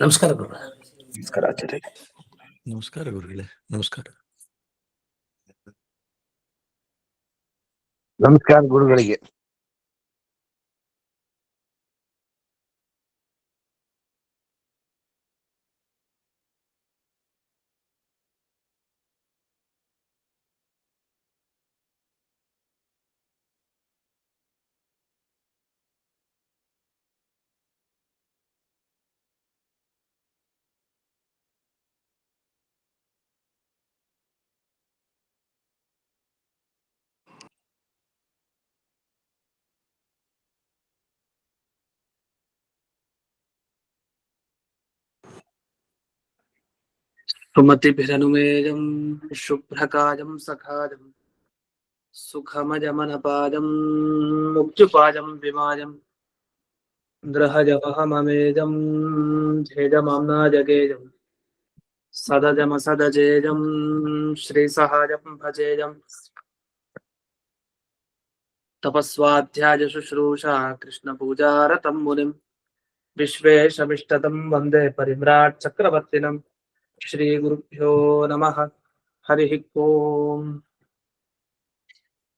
ನಮಸ್ಕಾರ ಗುರು. ನಮಸ್ಕಾರ ಆಚಾರ್ಯ. ನಮಸ್ಕಾರ ಗುರುಗಳೇ. ನಮಸ್ಕಾರ. ನಮಸ್ಕಾರ ಗುರುಗಳಿಗೆ. ಸುಮತಿಭಿರನುಮೇಜಂ ಶುಭ್ರಕಾಜಂ ಸಖಾಜಂ ಸುಖಮಜಮನಪಾಜಂ ಮುಕ್ತ್ಯುಪಾಜಂ ವಿಮಾಜಂ ಗೃಹಜಮಹಮಮೇಜಂ ಧೇಜಮಾಮ್ನಾಜಗೇಜಂ ಸದಜಮಸದಜೇಜಂ ಶ್ರೀಸಹಾಜಂ ಭಜೇಜಂ ತಪಸ್ವಾಧ್ಯಾಯ ಶುಶ್ರೂಷಾ ಕೃಷ್ಣಪೂಜಾರತಂ ಮುನಿಂ ವಿಶ್ವೇಶಮಿಷ್ಟತಂ ವಂದೇ ಪರಿಮ್ರಾಟ್ ಚಕ್ರವರ್ತಿನಂ. ಶ್ರೀ ಗುರುಭ್ಯೋ ನಮಃ. ಹರಿ ಓಂ.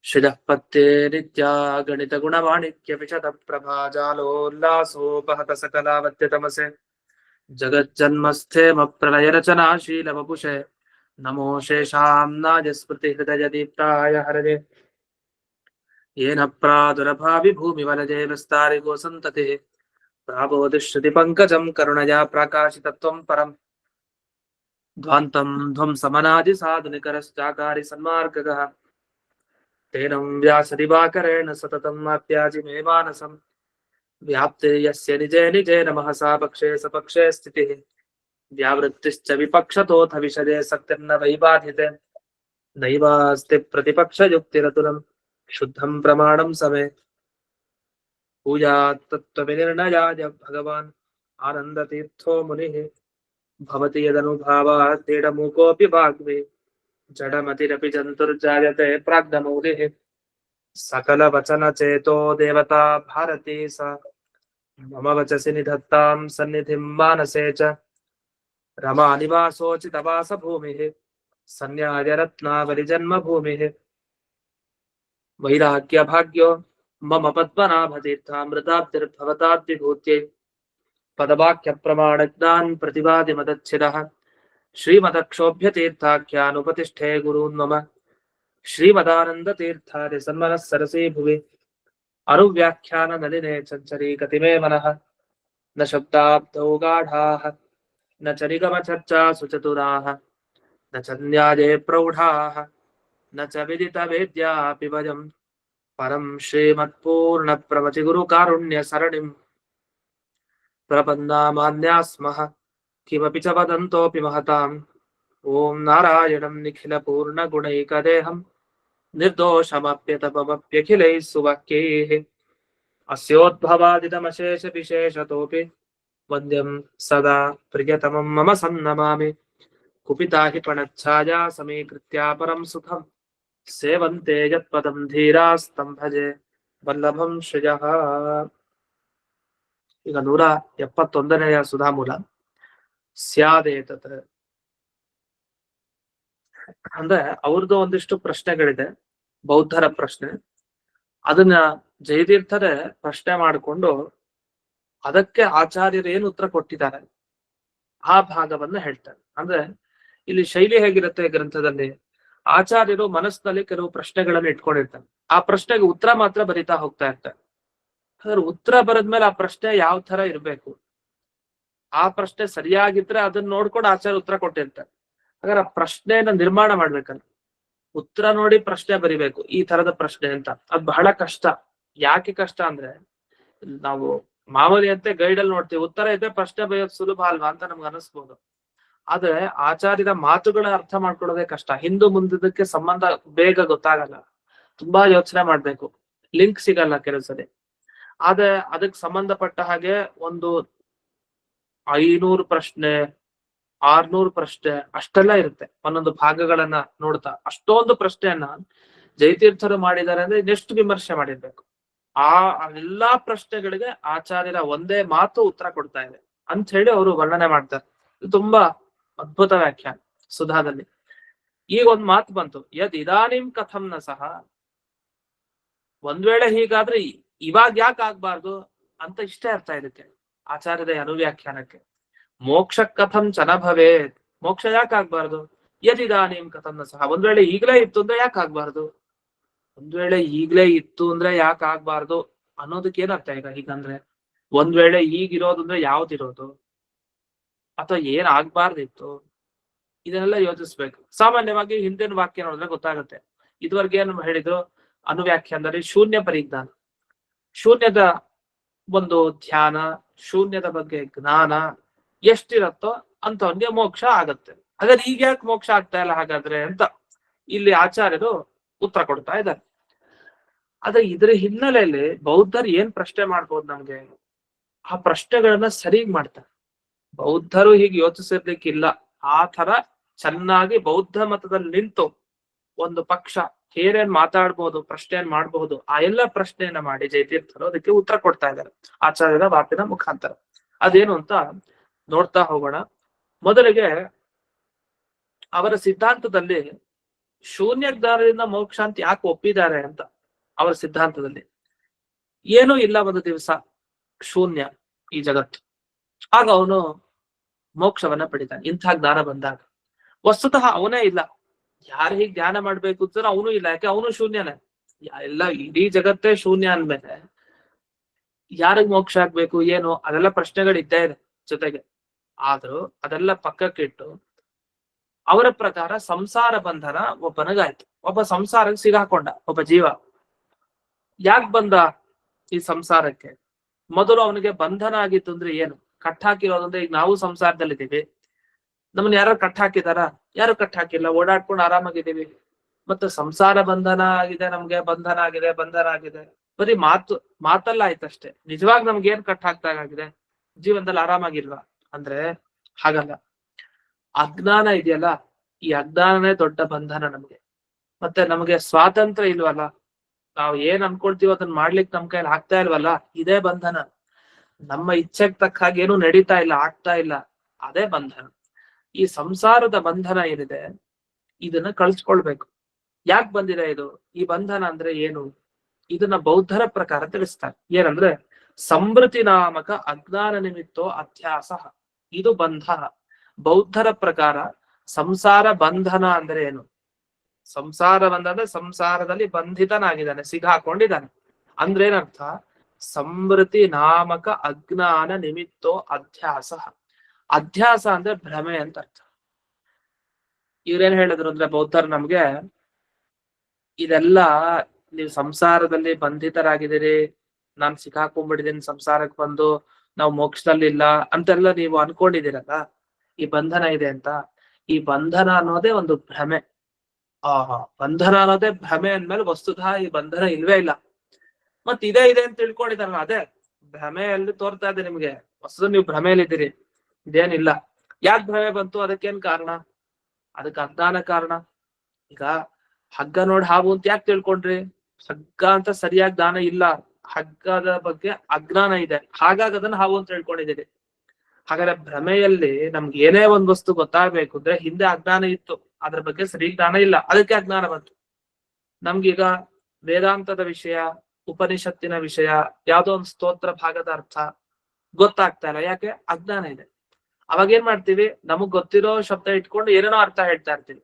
ಶ್ರೀಪತ್ತೇ ನಿತ್ಯಾ ಗಣಿತ ಗುಣವಾಣಿಕ್ಯ ವಿಶದ ಪ್ರಭಾಜಾಲೋಲ್ಲಾಸೋಪಹತ ಸಕಲಾವತ್ಯ ತಮಸೆ ಜಗಜ್ಜನ್ಮಸ್ಥೇಮ ಪ್ರಳಯ ರಚನಾಶೀಲ ವಪುಷೆ ನಮೋ ಶೇಷಾಂನಾಯ ಸ್ಮೃತಿ ಹೃದಯ ದೀಪ್ತಾಯ ಹರದೆ ಯೇನ ಪ್ರಾದುರಭಾವಿ ಭೂಮಿ ವನಜೇ ವಿಸ್ತಾರಿಗೋ ಸಂತತಿ ಪ್ರಾಬೋಧಿಶ್ರುತಿ ಪಂಕಜಂ ಕರುಣಯಾ ಪ್ರಕಾಶಿತತ್ವಂ ಪರಂ ಧ್ವಾಂತಂ ಧ್ವಂಸಮನಾದಿ ಸಾಧುನಿಕರಶ್ಚಾಕಾರಿ ಸನ್ಮಾರ್ಗಗಃ ತೇನಂ ವ್ಯಾಸದಿವಾಕರೇಣ ಸತತಂ ಅಪ್ಯಾಜಿ ಮೇ ಮಾನಸಂ ವ್ಯಾಪ್ತಿ ಯಸ್ಯ ನಿಜೇ ನಿಜೇನ ಮಹಸಾ ಪಕ್ಷೇ ಸಪಕ್ಷೇ ಸ್ಥಿತಿಃ ವ್ಯಾವೃತ್ತಿಶ್ಚ ವಿಪಕ್ಷತೋಥ ವಿಷದೆ ಸತ್ಯನ್ನ ವೈಬಾಧಿತೆ ನೈವಾಸ್ತಿ ಪ್ರತಿಪಕ್ಷಯುಕ್ತಿರತುಲಂ ಶುದ್ಧಂ ಪ್ರಮಾಣಂ ಸಮೇ ಪೂಜಾತ್ ತತ್ತ್ವವಿನಿರ್ಣಯಾಯ ಭಗವಾನ್ ಆನಂದತೀರ್ಥೋ ಮುನಿಃ ಭವತಿ ಯದನುಭಾವಾತ್ ತೇಡಮೂಕೋऽಪಿ ವಾಗ್ಮಿ ಜಡಮತಿರಪಿ ಜಂತುರ್ಜಾಯತೆ ಪ್ರಾಜ್ಞಮೌಲಿಃ ಸಕಲವಚನಚೇತೋ ದೇವತಾ ಭಾರತೀ ಸ ಮಮ ವಚಸಿ ನಿಧತ್ತಾಂ ಸನ್ನಿಧಿಂ ಮಾನಸೇ ಚ ರಮಾ ನಿವಾಸೋಚಿತವಾಸಭೂಮಿಃ ಸನ್ಯಾಯ ರತ್ನಾವಲಿ ಜನ್ಮಭೂಮಿಃ ವೈರಾಗ್ಯಭಾಗ್ಯೋ ಮಮ ಪದ್ಮನಾಭತೀರ್ಥಾಮೃತಾಬ್ಧಿರ್ಭವತಾದ್ವಿಭೂತ್ಯೈ ಪದವಾಕ್ಯ ಪ್ರಮಾಣಜ್ಞಾನ್ ಪ್ರತಿವಾದಿ ಮದಚ್ಛಿದಃ ಶ್ರೀಮದಕ್ಷೋಭ್ಯತೀರ್ಥಾಖ್ಯಾನುಪತಿಷ್ಠೇ ಗುರೂನ್ ಮಮ ಶ್ರೀಮದಾನಂದತೀರ್ಥಾದಿ ಸನ್ಮನಃ ಸರಸೀ ಭುವಿ ಅನುವ್ಯಾಖ್ಯಾನ ನಲಿನೇ ಚಂಚರೀಕತಿಮೇ ಮನಃ ನ ಶಬ್ದಾಬ್ಧೌ ಗಾಢಾಃ ನ ಚ ನಿಗಮ ಚರ್ಚಾಸು ಚತುರಾಃ ನ ಚ ನ್ಯಾಯೇ ಪ್ರೌಢಾಃ ನ ಚ ವಿದಿತ ವೇದ್ಯಾಪಿ ವಯಂ ಪರಂ ಶ್ರೀಮತ್ಪೂರ್ಣ ಪ್ರವಚಿ ಗುರುಕಾರುಣ್ಯ ಸರಣಿಂ ಪ್ರಪನ್ನಾಮಾನ್ಯಾಸ್ಮಃ ಕಿಮಪಿ ಚ ವದಂತೋಪಿ ಮಹತಾಂ. ಓಂ ನಾರಾಯಣಂ ನಿಖಿಲ ಪೂರ್ಣ ಗುಣೈಕದೇಹಂ ನಿರ್ದೋಷಮಪ್ಯತಪಮಪ್ಯಖಿಲೈಃ ಸುವಾಕ್ಯೈಃ ಅಸ್ಯೋದ್ಭವಾದಿದಮಶೇಷ ವಿಶೇಷತೋಪಿ ವಂದ್ಯಂ ಸದಾ ಪ್ರಿಯತಮಂ ಮಮ ಸನ್ನಮಾಮಿ. ಕುಪಿತಾ ಹಿ ಪಣಚ್ಛಾಯಾ ಸಮೀಕೃತ್ಯ ಪರಂ ಸುಖಂ ಸೇವಂತೆ ಯತ್ಪದಂ ಧೀರಾಸ್ತಂ ಭಜೆ ವಲ್ಲಭಂ ಶ್ರಿಯಃ. ಈಗ 171ನೆಯ ಸುಧಾಮೂಲ ಸ್ಯಾದೇತತ್ ಅಂದ್ರೆ ಅವ್ರದ್ದು ಒಂದಿಷ್ಟು ಪ್ರಶ್ನೆಗಳಿದೆ, ಬೌದ್ಧರ ಪ್ರಶ್ನೆ. ಅದನ್ನ ಜಯತೀರ್ಥರೇ ಪ್ರಶ್ನೆ ಮಾಡಿಕೊಂಡು ಅದಕ್ಕೆ ಆಚಾರ್ಯರು ಏನು ಉತ್ತರ ಕೊಟ್ಟಿದ್ದಾರೆ ಆ ಭಾಗವನ್ನ ಹೇಳ್ತಾರೆ. ಅಂದ್ರೆ ಇಲ್ಲಿ ಶೈಲಿ ಹೇಗಿರುತ್ತೆ ಗ್ರಂಥದಲ್ಲಿ, ಆಚಾರ್ಯರು ಮನಸ್ಸಿನಲ್ಲಿ ಕೆಲವು ಪ್ರಶ್ನೆಗಳನ್ನು ಇಟ್ಕೊಂಡಿರ್ತಾರೆ, ಆ ಪ್ರಶ್ನೆಗೆ ಉತ್ತರ ಮಾತ್ರ ಬರಿತಾ ಹೋಗ್ತಾ ಇರ್ತಾರೆ. ಹಾಗಾದ್ರೆ ಉತ್ತರ ಬರದ್ಮೇಲೆ ಆ ಪ್ರಶ್ನೆ ಯಾವ ತರ ಇರ್ಬೇಕು, ಆ ಪ್ರಶ್ನೆ ಸರಿಯಾಗಿದ್ರೆ ಅದನ್ನ ನೋಡ್ಕೊಂಡು ಆಚಾರ್ಯ ಉತ್ತರ ಕೊಟ್ಟಿರ್ತಾರೆ. ಹಾಗಾದ್ರೆ ಆ ಪ್ರಶ್ನೆಯನ್ನ ನಿರ್ಮಾಣ ಮಾಡ್ಬೇಕಲ್ಲ, ಉತ್ತರ ನೋಡಿ ಪ್ರಶ್ನೆ ಬರಿಬೇಕು, ಈ ತರದ ಪ್ರಶ್ನೆ ಅಂತ. ಅದ್ ಬಹಳ ಕಷ್ಟ. ಯಾಕೆ ಕಷ್ಟ ಅಂದ್ರೆ, ನಾವು ಮಾಮೂಲಿ ಅಂತೆ ಗೈಡಲ್ಲಿ ನೋಡ್ತೀವಿ, ಉತ್ತರ ಇದ್ರೆ ಪ್ರಶ್ನೆ ಬರೆಯೋದು ಸುಲಭ ಅಲ್ವಾ ಅಂತ ನಮ್ಗೆ ಅನಿಸ್ಬೋದು. ಆದ್ರೆ ಆಚಾರ್ಯರ ಮಾತುಗಳ ಅರ್ಥ ಮಾಡ್ಕೊಳ್ಳೋದೇ ಕಷ್ಟ. ಹಿಂದೂ ಮುಂದಕ್ಕೆ ಸಂಬಂಧ ಬೇಗ ಗೊತ್ತಾಗಲ್ಲ, ತುಂಬಾ ಯೋಚನೆ ಮಾಡ್ಬೇಕು, ಲಿಂಕ್ ಸಿಗಲ್ಲ ಕೆಲವು ಸರಿ. ಆದ್ರೆ ಅದಕ್ಕೆ ಸಂಬಂಧಪಟ್ಟ ಹಾಗೆ ಒಂದು 500 ಪ್ರಶ್ನೆ 600 ಪ್ರಶ್ನೆ ಅಷ್ಟೆಲ್ಲ ಇರುತ್ತೆ ಒಂದೊಂದು ಭಾಗಗಳನ್ನ ನೋಡ್ತಾ. ಅಷ್ಟೊಂದು ಪ್ರಶ್ನೆಯನ್ನ ಜಯತೀರ್ಥರು ಮಾಡಿದ್ದಾರೆ ಅಂದ್ರೆ ಇನ್ನೆಷ್ಟು ವಿಮರ್ಶೆ ಮಾಡಿರ್ಬೇಕು. ಆ ಎಲ್ಲಾ ಪ್ರಶ್ನೆಗಳಿಗೆ ಆಚಾರ್ಯರ ಒಂದೇ ಮಾತು ಉತ್ತರ ಕೊಡ್ತಾ ಇದೆ. ಅಂತ ಹೇಳಿ ಅವರು ವರ್ಣನೆ ಮಾಡ್ತಾರೆ. ಇದು ತುಂಬಾ ಅದ್ಭುತ ವ್ಯಾಖ್ಯಾನ ಸುಧಾದಲ್ಲಿ. ಈಗ ಒಂದ್ ಮಾತು ಬಂತು, ಯದ್ ಇದಾನಿಂ ಕಥಂನ ಸಹ, ಒಂದ್ ವೇಳೆ ಹೀಗಾದ್ರೆ ಇವಾಗ ಯಾಕೆ ಆಗ್ಬಾರ್ದು ಅಂತ ಇಷ್ಟೇ ಅರ್ಥ ಇದಕ್ಕೆ ಆಚಾರ್ಯದ ಅನುವ್ಯಾಖ್ಯಾನಕ್ಕೆ. ಮೋಕ್ಷ ಕಥಂ ಚನ ಭವೇತ್, ಮೋಕ್ಷ ಯಾಕೆ ಆಗ್ಬಾರ್ದು, ಯದಿದಾನಿಂ ಕಥಂನ ಸಹ, ಒಂದ್ ವೇಳೆ ಈಗ್ಲೇ ಇತ್ತು ಅಂದ್ರೆ ಯಾಕೆ ಆಗ್ಬಾರ್ದು, ಒಂದ್ ವೇಳೆ ಈಗ್ಲೇ ಇತ್ತು ಅಂದ್ರೆ ಯಾಕೆ ಆಗ್ಬಾರ್ದು ಅನ್ನೋದಕ್ಕೆ ಏನ್ ಅರ್ಥ ಈಗ? ಹೀಗಂದ್ರೆ ಒಂದ್ ವೇಳೆ ಈಗಿರೋದು ಅಂದ್ರೆ ಯಾವ್ದಿರೋದು, ಅಥವಾ ಏನ್ ಆಗ್ಬಾರ್ದಿತ್ತು, ಇದನ್ನೆಲ್ಲ ಯೋಚಿಸ್ಬೇಕು. ಸಾಮಾನ್ಯವಾಗಿ ಹಿಂದಿನ ವಾಕ್ಯ ನೋಡಿದ್ರೆ ಗೊತ್ತಾಗುತ್ತೆ. ಇದುವರೆಗೆ ಏನು ಹೇಳಿದ್ರು ಅನುವ್ಯಾಖ್ಯಾನದಲ್ಲಿ ಶೂನ್ಯ ಪರಿಜ್ಞಾನ, ಶೂನ್ಯದ ಒಂದು ಧ್ಯಾನ, ಶೂನ್ಯದ ಬಗ್ಗೆ ಜ್ಞಾನ ಎಷ್ಟಿರತ್ತೋ ಅಂತವನ್ಗೆ ಮೋಕ್ಷ ಆಗತ್ತೆ. ಹಾಗಾದ್ರೆ ಈಗ ಯಾಕೆ ಮೋಕ್ಷ ಆಗ್ತಾ ಇಲ್ಲ ಹಾಗಾದ್ರೆ ಅಂತ ಇಲ್ಲಿ ಆಚಾರ್ಯರು ಉತ್ತರ ಕೊಡ್ತಾ ಇದ್ದಾರೆ. ಆದ್ರೆ ಇದ್ರ ಹಿನ್ನೆಲೆಯಲ್ಲಿ ಬೌದ್ಧರು ಏನ್ ಪ್ರಶ್ನೆ ಮಾಡ್ಬೋದು ನಮ್ಗೆ, ಆ ಪ್ರಶ್ನೆಗಳನ್ನ ಸರಿಗ್ ಮಾಡ್ತಾರೆ. ಬೌದ್ಧರು ಹೀಗೆ ಯೋಚಿಸಿರ್ಲಿಕ್ಕಿಲ್ಲ. ಆ ತರ ಚೆನ್ನಾಗಿ ಬೌದ್ಧ ಮತದಲ್ಲಿ ನಿಂತು ಒಂದು ಪಕ್ಷ ಏನೇನ್ ಮಾತಾಡ್ಬೋದು, ಪ್ರಶ್ನೆ ಮಾಡಬಹುದು, ಆ ಎಲ್ಲ ಪ್ರಶ್ನೆಯನ್ನ ಮಾಡಿ ಜಯತೀರ್ಥರು ಅದಕ್ಕೆ ಉತ್ತರ ಕೊಡ್ತಾ ಇದ್ದಾರೆ ಆಚಾರ್ಯರ ಮಾತಿನ ಮುಖಾಂತರ. ಅದೇನು ಅಂತ ನೋಡ್ತಾ ಹೋಗೋಣ. ಮೊದಲಿಗೆ ಅವರ ಸಿದ್ಧಾಂತದಲ್ಲಿ ಶೂನ್ಯ ಜ್ಞಾನದಿಂದ ಮೋಕ್ಷ ಅಂತ ಯಾಕೆ ಒಪ್ಪಿದ್ದಾರೆ ಅಂತ, ಅವರ ಸಿದ್ಧಾಂತದಲ್ಲಿ ಏನೂ ಇಲ್ಲ, ಒಂದು ದಿವಸ ಶೂನ್ಯ ಈ ಜಗತ್ತು, ಆಗ ಅವನು ಮೋಕ್ಷವನ್ನ ಪಡಿತಾನೆ. ಇಂಥ ಜ್ಞಾನ ಬಂದಾಗ ವಸ್ತುತಃ ಅವನೇ ಇಲ್ಲ, ಯಾರು ಹೀಗೆ ಧ್ಯಾನ ಮಾಡ್ಬೇಕು ಅಂತ ಅವನು ಇಲ್ಲ, ಯಾಕೆ ಅವನು ಶೂನ್ಯನೇ. ಎಲ್ಲ ಇಡೀ ಜಗತ್ತೇ ಶೂನ್ಯ ಅಂದ್ಮೇಲೆ ಯಾರಿಗ್ ಮೋಕ್ಷ ಆಗ್ಬೇಕು ಏನು, ಅದೆಲ್ಲ ಪ್ರಶ್ನೆಗಳಿದ್ದೇ ಇದೆ ಜೊತೆಗೆ. ಆದ್ರೂ ಅದೆಲ್ಲ ಪಕ್ಕಕ್ಕಿಟ್ಟು ಅವರ ಪ್ರಕಾರ ಸಂಸಾರ ಬಂಧನ ಒಬ್ಬನಿಗಾಯ್ತು. ಒಬ್ಬ ಸಂಸಾರಕ್ಕೆ ಸಿಗಾಕೊಂಡ ಒಬ್ಬ ಜೀವ. ಯಾಕೆ ಬಂದ ಈ ಸಂಸಾರಕ್ಕೆ? ಮೊದಲು ಅವನಿಗೆ ಬಂಧನ ಆಗಿತ್ತು ಅಂದ್ರೆ ಏನು, ಕಟ್ಟಾಕಿರೋದಂದ್ರೆ, ಈಗ ನಾವು ಸಂಸಾರದಲ್ಲಿದ್ದೀವಿ, ನಮ್ಮನ್ನ ಯಾರು ಕಟ್ಟಾಕಿದಾರ? ಯಾರು ಕಟ್ಟಾಕಿಲ್ಲ, ಓಡಾಡ್ಕೊಂಡು ಆರಾಮಾಗಿದ್ದೀವಿ. ಮತ್ತೆ ಸಂಸಾರ ಬಂಧನ ಆಗಿದೆ, ನಮ್ಗೆ ಬಂಧನ ಆಗಿದೆ, ಬಂಧನ ಆಗಿದೆ, ಬರೀ ಮಾತಲ್ಲ ಆಯ್ತಷ್ಟೇ. ನಿಜವಾಗ ನಮ್ಗೆ ಏನ್ ಕಟ್ಟಾಕ್ದಾಗಿದೆ, ಜೀವನದಲ್ಲಿ ಆರಾಮಾಗಿಲ್ವಾ ಅಂದ್ರೆ ಹಾಗಲ್ಲ. ಅಜ್ಞಾನ ಇದೆಯಲ್ಲ, ಈ ಅಜ್ಞಾನನೇ ದೊಡ್ಡ ಬಂಧನ ನಮ್ಗೆ. ಮತ್ತೆ ನಮಗೆ ಸ್ವಾತಂತ್ರ್ಯ ಇಲ್ವಲ್ಲ, ನಾವು ಏನ್ ಅನ್ಕೊಳ್ತೀವೋ ಅದನ್ನ ಮಾಡ್ಲಿಕ್ಕೆ ನಮ್ ಕೈಲಿ ಆಗ್ತಾ ಇಲ್ವಲ್ಲ, ಇದೇ ಬಂಧನ. ನಮ್ಮ ಇಚ್ಛೆಗೆ ತಕ್ಕ ಹಾಗೆ ಏನು ನಡೀತಾ ಇಲ್ಲ, ಆಗ್ತಾ ಇಲ್ಲ, ಅದೇ ಬಂಧನ. ಈ ಸಂಸಾರದ ಬಂಧನ ಏನಿದೆ ಇದನ್ನ ಕಳ್ಸ್ಕೊಳ್ಬೇಕು. ಯಾಕೆ ಬಂದಿದೆ ಇದು, ಈ ಬಂಧನ ಅಂದ್ರೆ ಏನು? ಇದನ್ನ ಬೌದ್ಧರ ಪ್ರಕಾರ ತಿಳಿಸ್ತಾರೆ. ಏನಂದ್ರೆ ಸಂವೃತಿ ನಾಮಕ ಅಜ್ಞಾನ ನಿಮಿತ್ತೋ ಅಧ್ಯಾಸ, ಇದು ಬಂಧನ. ಬೌದ್ಧರ ಪ್ರಕಾರ ಸಂಸಾರ ಬಂಧನ ಅಂದ್ರೆ ಏನು? ಸಂಸಾರ ಬಂಧನ, ಸಂಸಾರದಲ್ಲಿ ಬಂಧಿತನಾಗಿದ್ದಾನೆ, ಸಿಗಾಕೊಂಡಿದ್ದಾನೆ ಅಂದ್ರೆ ಏನರ್ಥ? ಸಂವೃತಿ ನಾಮಕ ಅಜ್ಞಾನ ನಿಮಿತ್ತೋ ಅಧ್ಯಾಸ. ಅಧ್ಯಾಸ ಅಂದ್ರೆ ಭ್ರಮೆ ಅಂತ ಅರ್ಥ. ಇವ್ರೇನ್ ಹೇಳಿದ್ರು ಅಂದ್ರೆ ಬೌದ್ಧರು ನಮ್ಗೆ, ಇದೆಲ್ಲ ನೀವು ಸಂಸಾರದಲ್ಲಿ ಬಂಧಿತರಾಗಿದ್ದೀರಿ, ನಾನ್ ಸಿಕ್ಕಾಕೊಂಡ್ಬಿಟ್ಟಿದ್ದೀನಿ ಸಂಸಾರಕ್ಕೆ ಬಂದು, ನಾವು ಮೋಕ್ಷದಲ್ಲಿ ಇಲ್ಲ ಅಂತೆಲ್ಲ ನೀವು ಅನ್ಕೊಂಡಿದ್ದೀರಲ್ಲ, ಈ ಬಂಧನ ಇದೆ ಅಂತ. ಈ ಬಂಧನ ಅನ್ನೋದೇ ಒಂದು ಭ್ರಮೆ. ಬಂಧನ ಅನ್ನೋದೇ ಭ್ರಮೆ ಅಂದ್ಮೇಲೆ ವಸ್ತುತಃ ಈ ಬಂಧನ ಇಲ್ವೇ ಇಲ್ಲ. ಮತ್ ಇದೇ ಇದೆ ಅಂತ ತಿಳ್ಕೊಂಡಿದಾರಲ್ಲ, ಅದೇ ಭ್ರಮೆಯಲ್ಲಿ ತೋರ್ತಾ ಇದೆ ನಿಮ್ಗೆ. ವಸ್ತು ನೀವು ಭ್ರಮೆಯಲ್ಲಿದ್ದೀರಿ, ಇದೇನಿಲ್ಲ. ಯಾಕೆ ಭ್ರಮೆ ಬಂತು? ಅದಕ್ಕೇನ್ ಕಾರಣ? ಅದಕ್ಕೆ ಅಜ್ಞಾನ ಕಾರಣ. ಈಗ ಹಗ್ಗ ನೋಡಿ ಹಾವು ಅಂತ ಯಾಕೆ ತಿಳ್ಕೊಂಡ್ರಿ? ಹಗ್ಗ ಅಂತ ಸರಿಯಾಗಿ ಜ್ಞಾನ ಇಲ್ಲ, ಹಗ್ಗದ ಬಗ್ಗೆ ಅಜ್ಞಾನ ಇದೆ, ಹಾಗಾಗಿ ಅದನ್ನ ಹಾವು ಅಂತ ತಿಳ್ಕೊಂಡಿದ್ದೀರಿ. ಹಾಗಾದ್ರೆ ಭ್ರಮೆಯಲ್ಲಿ ನಮ್ಗೆ ಏನೇ ಒಂದ್ ವಸ್ತು ಗೊತ್ತಾಗ್ಬೇಕು ಅಂದ್ರೆ ಹಿಂದೆ ಅಜ್ಞಾನ ಇತ್ತು, ಅದ್ರ ಬಗ್ಗೆ ಸರಿ ಜ್ಞಾನ ಇಲ್ಲ, ಅದಕ್ಕೆ ಅಜ್ಞಾನ ಬಂತು. ನಮ್ಗೀಗ ವೇದಾಂತದ ವಿಷಯ, ಉಪನಿಷತ್ತಿನ ವಿಷಯ, ಯಾವ್ದೋ ಒಂದು ಸ್ತೋತ್ರ ಭಾಗದ ಅರ್ಥ ಗೊತ್ತಾಗ್ತಾ ಇಲ್ಲ, ಯಾಕೆ? ಅಜ್ಞಾನ ಇದೆ. ಅವಾಗ ಏನ್ ಮಾಡ್ತೀವಿ? ನಮಗ್ ಗೊತ್ತಿರೋ ಶಬ್ದ ಇಟ್ಕೊಂಡು ಏನೇನೋ ಅರ್ಥ ಹೇಳ್ತಾ ಇರ್ತೀವಿ.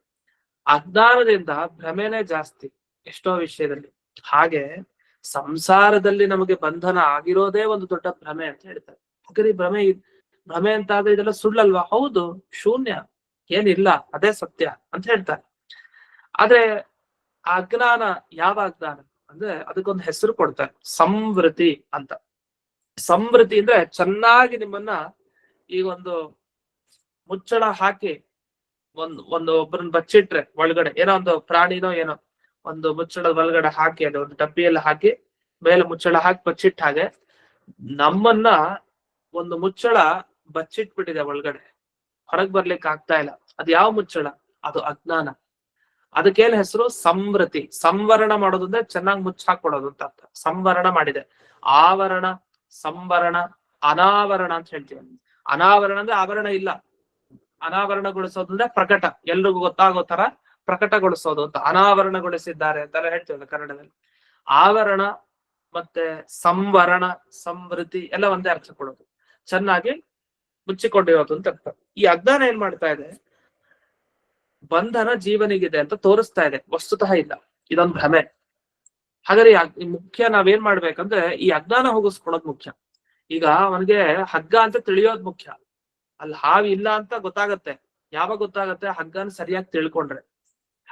ಅಜ್ಞಾನದಿಂದ ಭ್ರಮೆನೇ ಜಾಸ್ತಿ ಎಷ್ಟೋ ವಿಷಯದಲ್ಲಿ. ಹಾಗೆ ಸಂಸಾರದಲ್ಲಿ ನಮಗೆ ಬಂಧನ ಆಗಿರೋದೇ ಒಂದು ದೊಡ್ಡ ಭ್ರಮೆ ಅಂತ ಹೇಳ್ತಾರೆ. ಹಾಗಾದ್ರೆ ಭ್ರಮೆ ಅಂತ ಆದ್ರೆ ಇದೆಲ್ಲ ಸುಳ್ಳಲ್ವಾ? ಹೌದು, ಶೂನ್ಯ, ಏನಿಲ್ಲ, ಅದೇ ಸತ್ಯ ಅಂತ ಹೇಳ್ತಾರೆ. ಆದ್ರೆ ಅಜ್ಞಾನ ಯಾವ ಅಜ್ಞಾನ ಅಂದ್ರೆ ಅದಕ್ಕೊಂದು ಹೆಸರು ಕೊಡ್ತಾರೆ, ಸಂವೃತಿ ಅಂತ. ಸಂವೃತಿ ಅಂದ್ರೆ ಚೆನ್ನಾಗಿ ನಿಮ್ಮನ್ನ ಈಗ ಒಂದು ಮುಚ್ಚಳ ಹಾಕಿ ಒಂದು ಒಬ್ಬರನ್ನ ಬಚ್ಚಿಟ್ರೆ ಒಳಗಡೆ, ಏನೋ ಒಂದು ಪ್ರಾಣಿನೋ ಏನೋ ಒಂದು ಮುಚ್ಚಳದ ಒಳಗಡೆ ಹಾಕಿ, ಅದು ಒಂದು ಡಬ್ಬಿಯಲ್ಲಿ ಹಾಕಿ ಮೇಲೆ ಮುಚ್ಚಳ ಹಾಕಿ ಬಚ್ಚಿಟ್ಟ ಹಾಗೆ ನಮ್ಮನ್ನ ಒಂದು ಮುಚ್ಚಳ ಬಚ್ಚಿಟ್ಬಿಟ್ಟಿದೆ ಒಳಗಡೆ, ಹೊರಗ್ ಬರ್ಲಿಕ್ಕೆ ಆಗ್ತಾ ಇಲ್ಲ. ಅದು ಯಾವ ಮುಚ್ಚಳ? ಅದು ಅಜ್ಞಾನ. ಅದಕ್ಕೇನ್ ಹೆಸರು? ಸಂವೃತಿ. ಸಂವರಣ ಮಾಡೋದು ಅಂದ್ರೆ ಚೆನ್ನಾಗಿ ಮುಚ್ಚಾಕೊಡೋದು ಅಂತ ಅರ್ಥ. ಸಂವರಣ ಮಾಡಿದೆ. ಆವರಣ, ಸಂವರಣ, ಅನಾವರಣ ಅಂತ ಹೇಳ್ತೀವಿ. ಅನಾವರಣ ಅಂದ್ರೆ ಆವರಣ ಇಲ್ಲ. ಅನಾವರಣಗೊಳಿಸೋದು ಅಂದ್ರೆ ಪ್ರಕಟ, ಎಲ್ರಿಗೂ ಗೊತ್ತಾಗೋ ತರ ಪ್ರಕಟಗೊಳಿಸೋದು ಅಂತ. ಅನಾವರಣಗೊಳಿಸಿದ್ದಾರೆ ಅಂತೆಲ್ಲ ಹೇಳ್ತೀವಲ್ಲ ಕನ್ನಡದಲ್ಲಿ. ಆವರಣ ಮತ್ತೆ ಸಂವರಣ, ಸಂವೃತಿ ಎಲ್ಲ ಒಂದೇ ಅರ್ಥ ಕೊಡೋದು. ಚೆನ್ನಾಗಿ ಮುಚ್ಚಿಕೊಂಡಿರೋದು ಅಂತ ಅರ್ಥ. ಈ ಅಜ್ಞಾನ ಏನ್ ಮಾಡ್ತಾ ಇದೆ, ಬಂಧನ ಜೀವನಿಗಿದೆ ಅಂತ ತೋರಿಸ್ತಾ ಇದೆ, ವಸ್ತುತಃ ಇಲ್ಲ, ಇದೊಂದು ಭ್ರಮೆ. ಹಾಗಾದ್ರೆ ಮುಖ್ಯ ನಾವೇನ್ ಮಾಡ್ಬೇಕಂದ್ರೆ ಈ ಅಜ್ಞಾನ ಹೋಗಿಸ್ಕೊಳೋದ್ ಮುಖ್ಯ. ಈಗ ಅವನಿಗೆ ಹಗ್ಗ ಅಂತ ತಿಳಿಯೋದ್ ಮುಖ್ಯ. ಅಲ್ಲಿ ಹಾವು ಇಲ್ಲ ಅಂತ ಗೊತ್ತಾಗತ್ತೆ. ಯಾವಾಗ ಗೊತ್ತಾಗತ್ತೆ? ಹಗ್ಗನ ಸರಿಯಾಗಿ ತಿಳ್ಕೊಂಡ್ರೆ.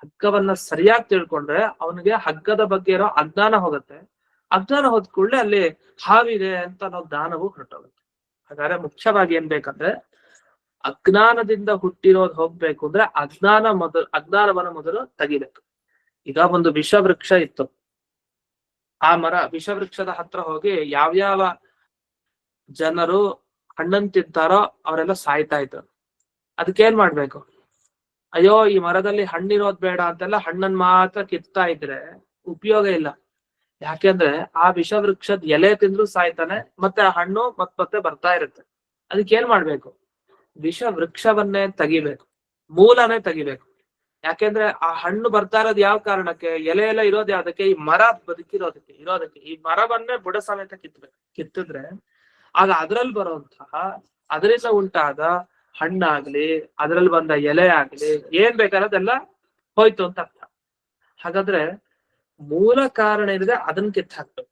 ಹಗ್ಗವನ್ನ ಸರಿಯಾಗಿ ತಿಳ್ಕೊಂಡ್ರೆ ಅವನಿಗೆ ಹಗ್ಗದ ಬಗ್ಗೆ ಇರೋ ಅಜ್ಞಾನ ಹೋಗುತ್ತೆ. ಅಜ್ಞಾನ ಹೋದ ಕೂಡಲೇ ಅಲ್ಲಿ ಹಾವಿದೆ ಅಂತ ಅನ್ನೋ ಜ್ಞಾನವು ಹೊರಟೋಗುತ್ತೆ. ಹಾಗಾದ್ರೆ ಮುಖ್ಯವಾಗಿ ಏನ್ ಬೇಕಂದ್ರೆ ಅಜ್ಞಾನದಿಂದ ಹುಟ್ಟಿರೋದು ಹೋಗ್ಬೇಕು ಅಂದ್ರೆ ಅಜ್ಞಾನವನ್ನ ಮೊದಲು ತೆಗಿಬೇಕು. ಈಗ ಒಂದು ವಿಷವೃಕ್ಷ ಇತ್ತು. ಆ ಮರ ವಿಷವೃಕ್ಷದ ಹತ್ರ ಹೋಗಿ ಯಾವ್ಯಾವ ಜನರು ಹಣ್ಣನ್ ತಿಂತಾರೋ ಅವರೆಲ್ಲ ಸಾಯ್ತಾ ಇದ್ರು. ಅದಕ್ಕೇನ್ ಮಾಡ್ಬೇಕು? ಅಯ್ಯೋ ಈ ಮರದಲ್ಲಿ ಹಣ್ಣಿರೋದ್ ಬೇಡ ಅಂತೆಲ್ಲ ಹಣ್ಣನ್ ಮಾತ್ರ ಕಿತ್ತಾ ಇದ್ರೆ ಉಪಯೋಗ ಇಲ್ಲ. ಯಾಕೆಂದ್ರೆ ಆ ವಿಷವೃಕ್ಷದ ಎಲೆ ತಿಂದ್ರು ಸಾಯ್ತಾನೆ, ಮತ್ತೆ ಆ ಹಣ್ಣು ಮತ್ತೆ ಬರ್ತಾ ಇರುತ್ತೆ. ಅದಕ್ಕೇನ್ ಮಾಡ್ಬೇಕು? ವಿಷವೃಕ್ಷವನ್ನೇ ತೆಗಿಬೇಕು, ಮೂಲನೇ ತೆಗಿಬೇಕು. ಯಾಕೆಂದ್ರೆ ಆ ಹಣ್ಣು ಬರ್ತಾ ಇರೋದು ಯಾವ ಕಾರಣಕ್ಕೆ? ಎಲೆ ಎಲ್ಲ ಇರೋದು ಯಾವ್ದಕ್ಕೆ? ಈ ಮರ ಇರೋದಕ್ಕೆ. ಈ ಮರವನ್ನೇ ಬುಡ ಸಮೇತ ಕಿತ್ತಿದ್ರೆ ಆಗ ಅದ್ರಲ್ಲಿ ಬರುವಂತಹ, ಅದರಿಂದ ಉಂಟಾದ ಹಣ್ಣಾಗ್ಲಿ, ಅದ್ರಲ್ಲಿ ಬಂದ ಎಲೆ ಆಗ್ಲಿ, ಏನ್ ಬೇಕಾದೆಲ್ಲ ಹೋಯ್ತು ಅಂತ ಅರ್ಥ. ಹಾಗಾದ್ರೆ ಮೂಲ ಕಾರಣ ಏನಿದೆ ಅದನ್ನ ಕಿತ್ತು ಹಾಕ್ಬೇಕು.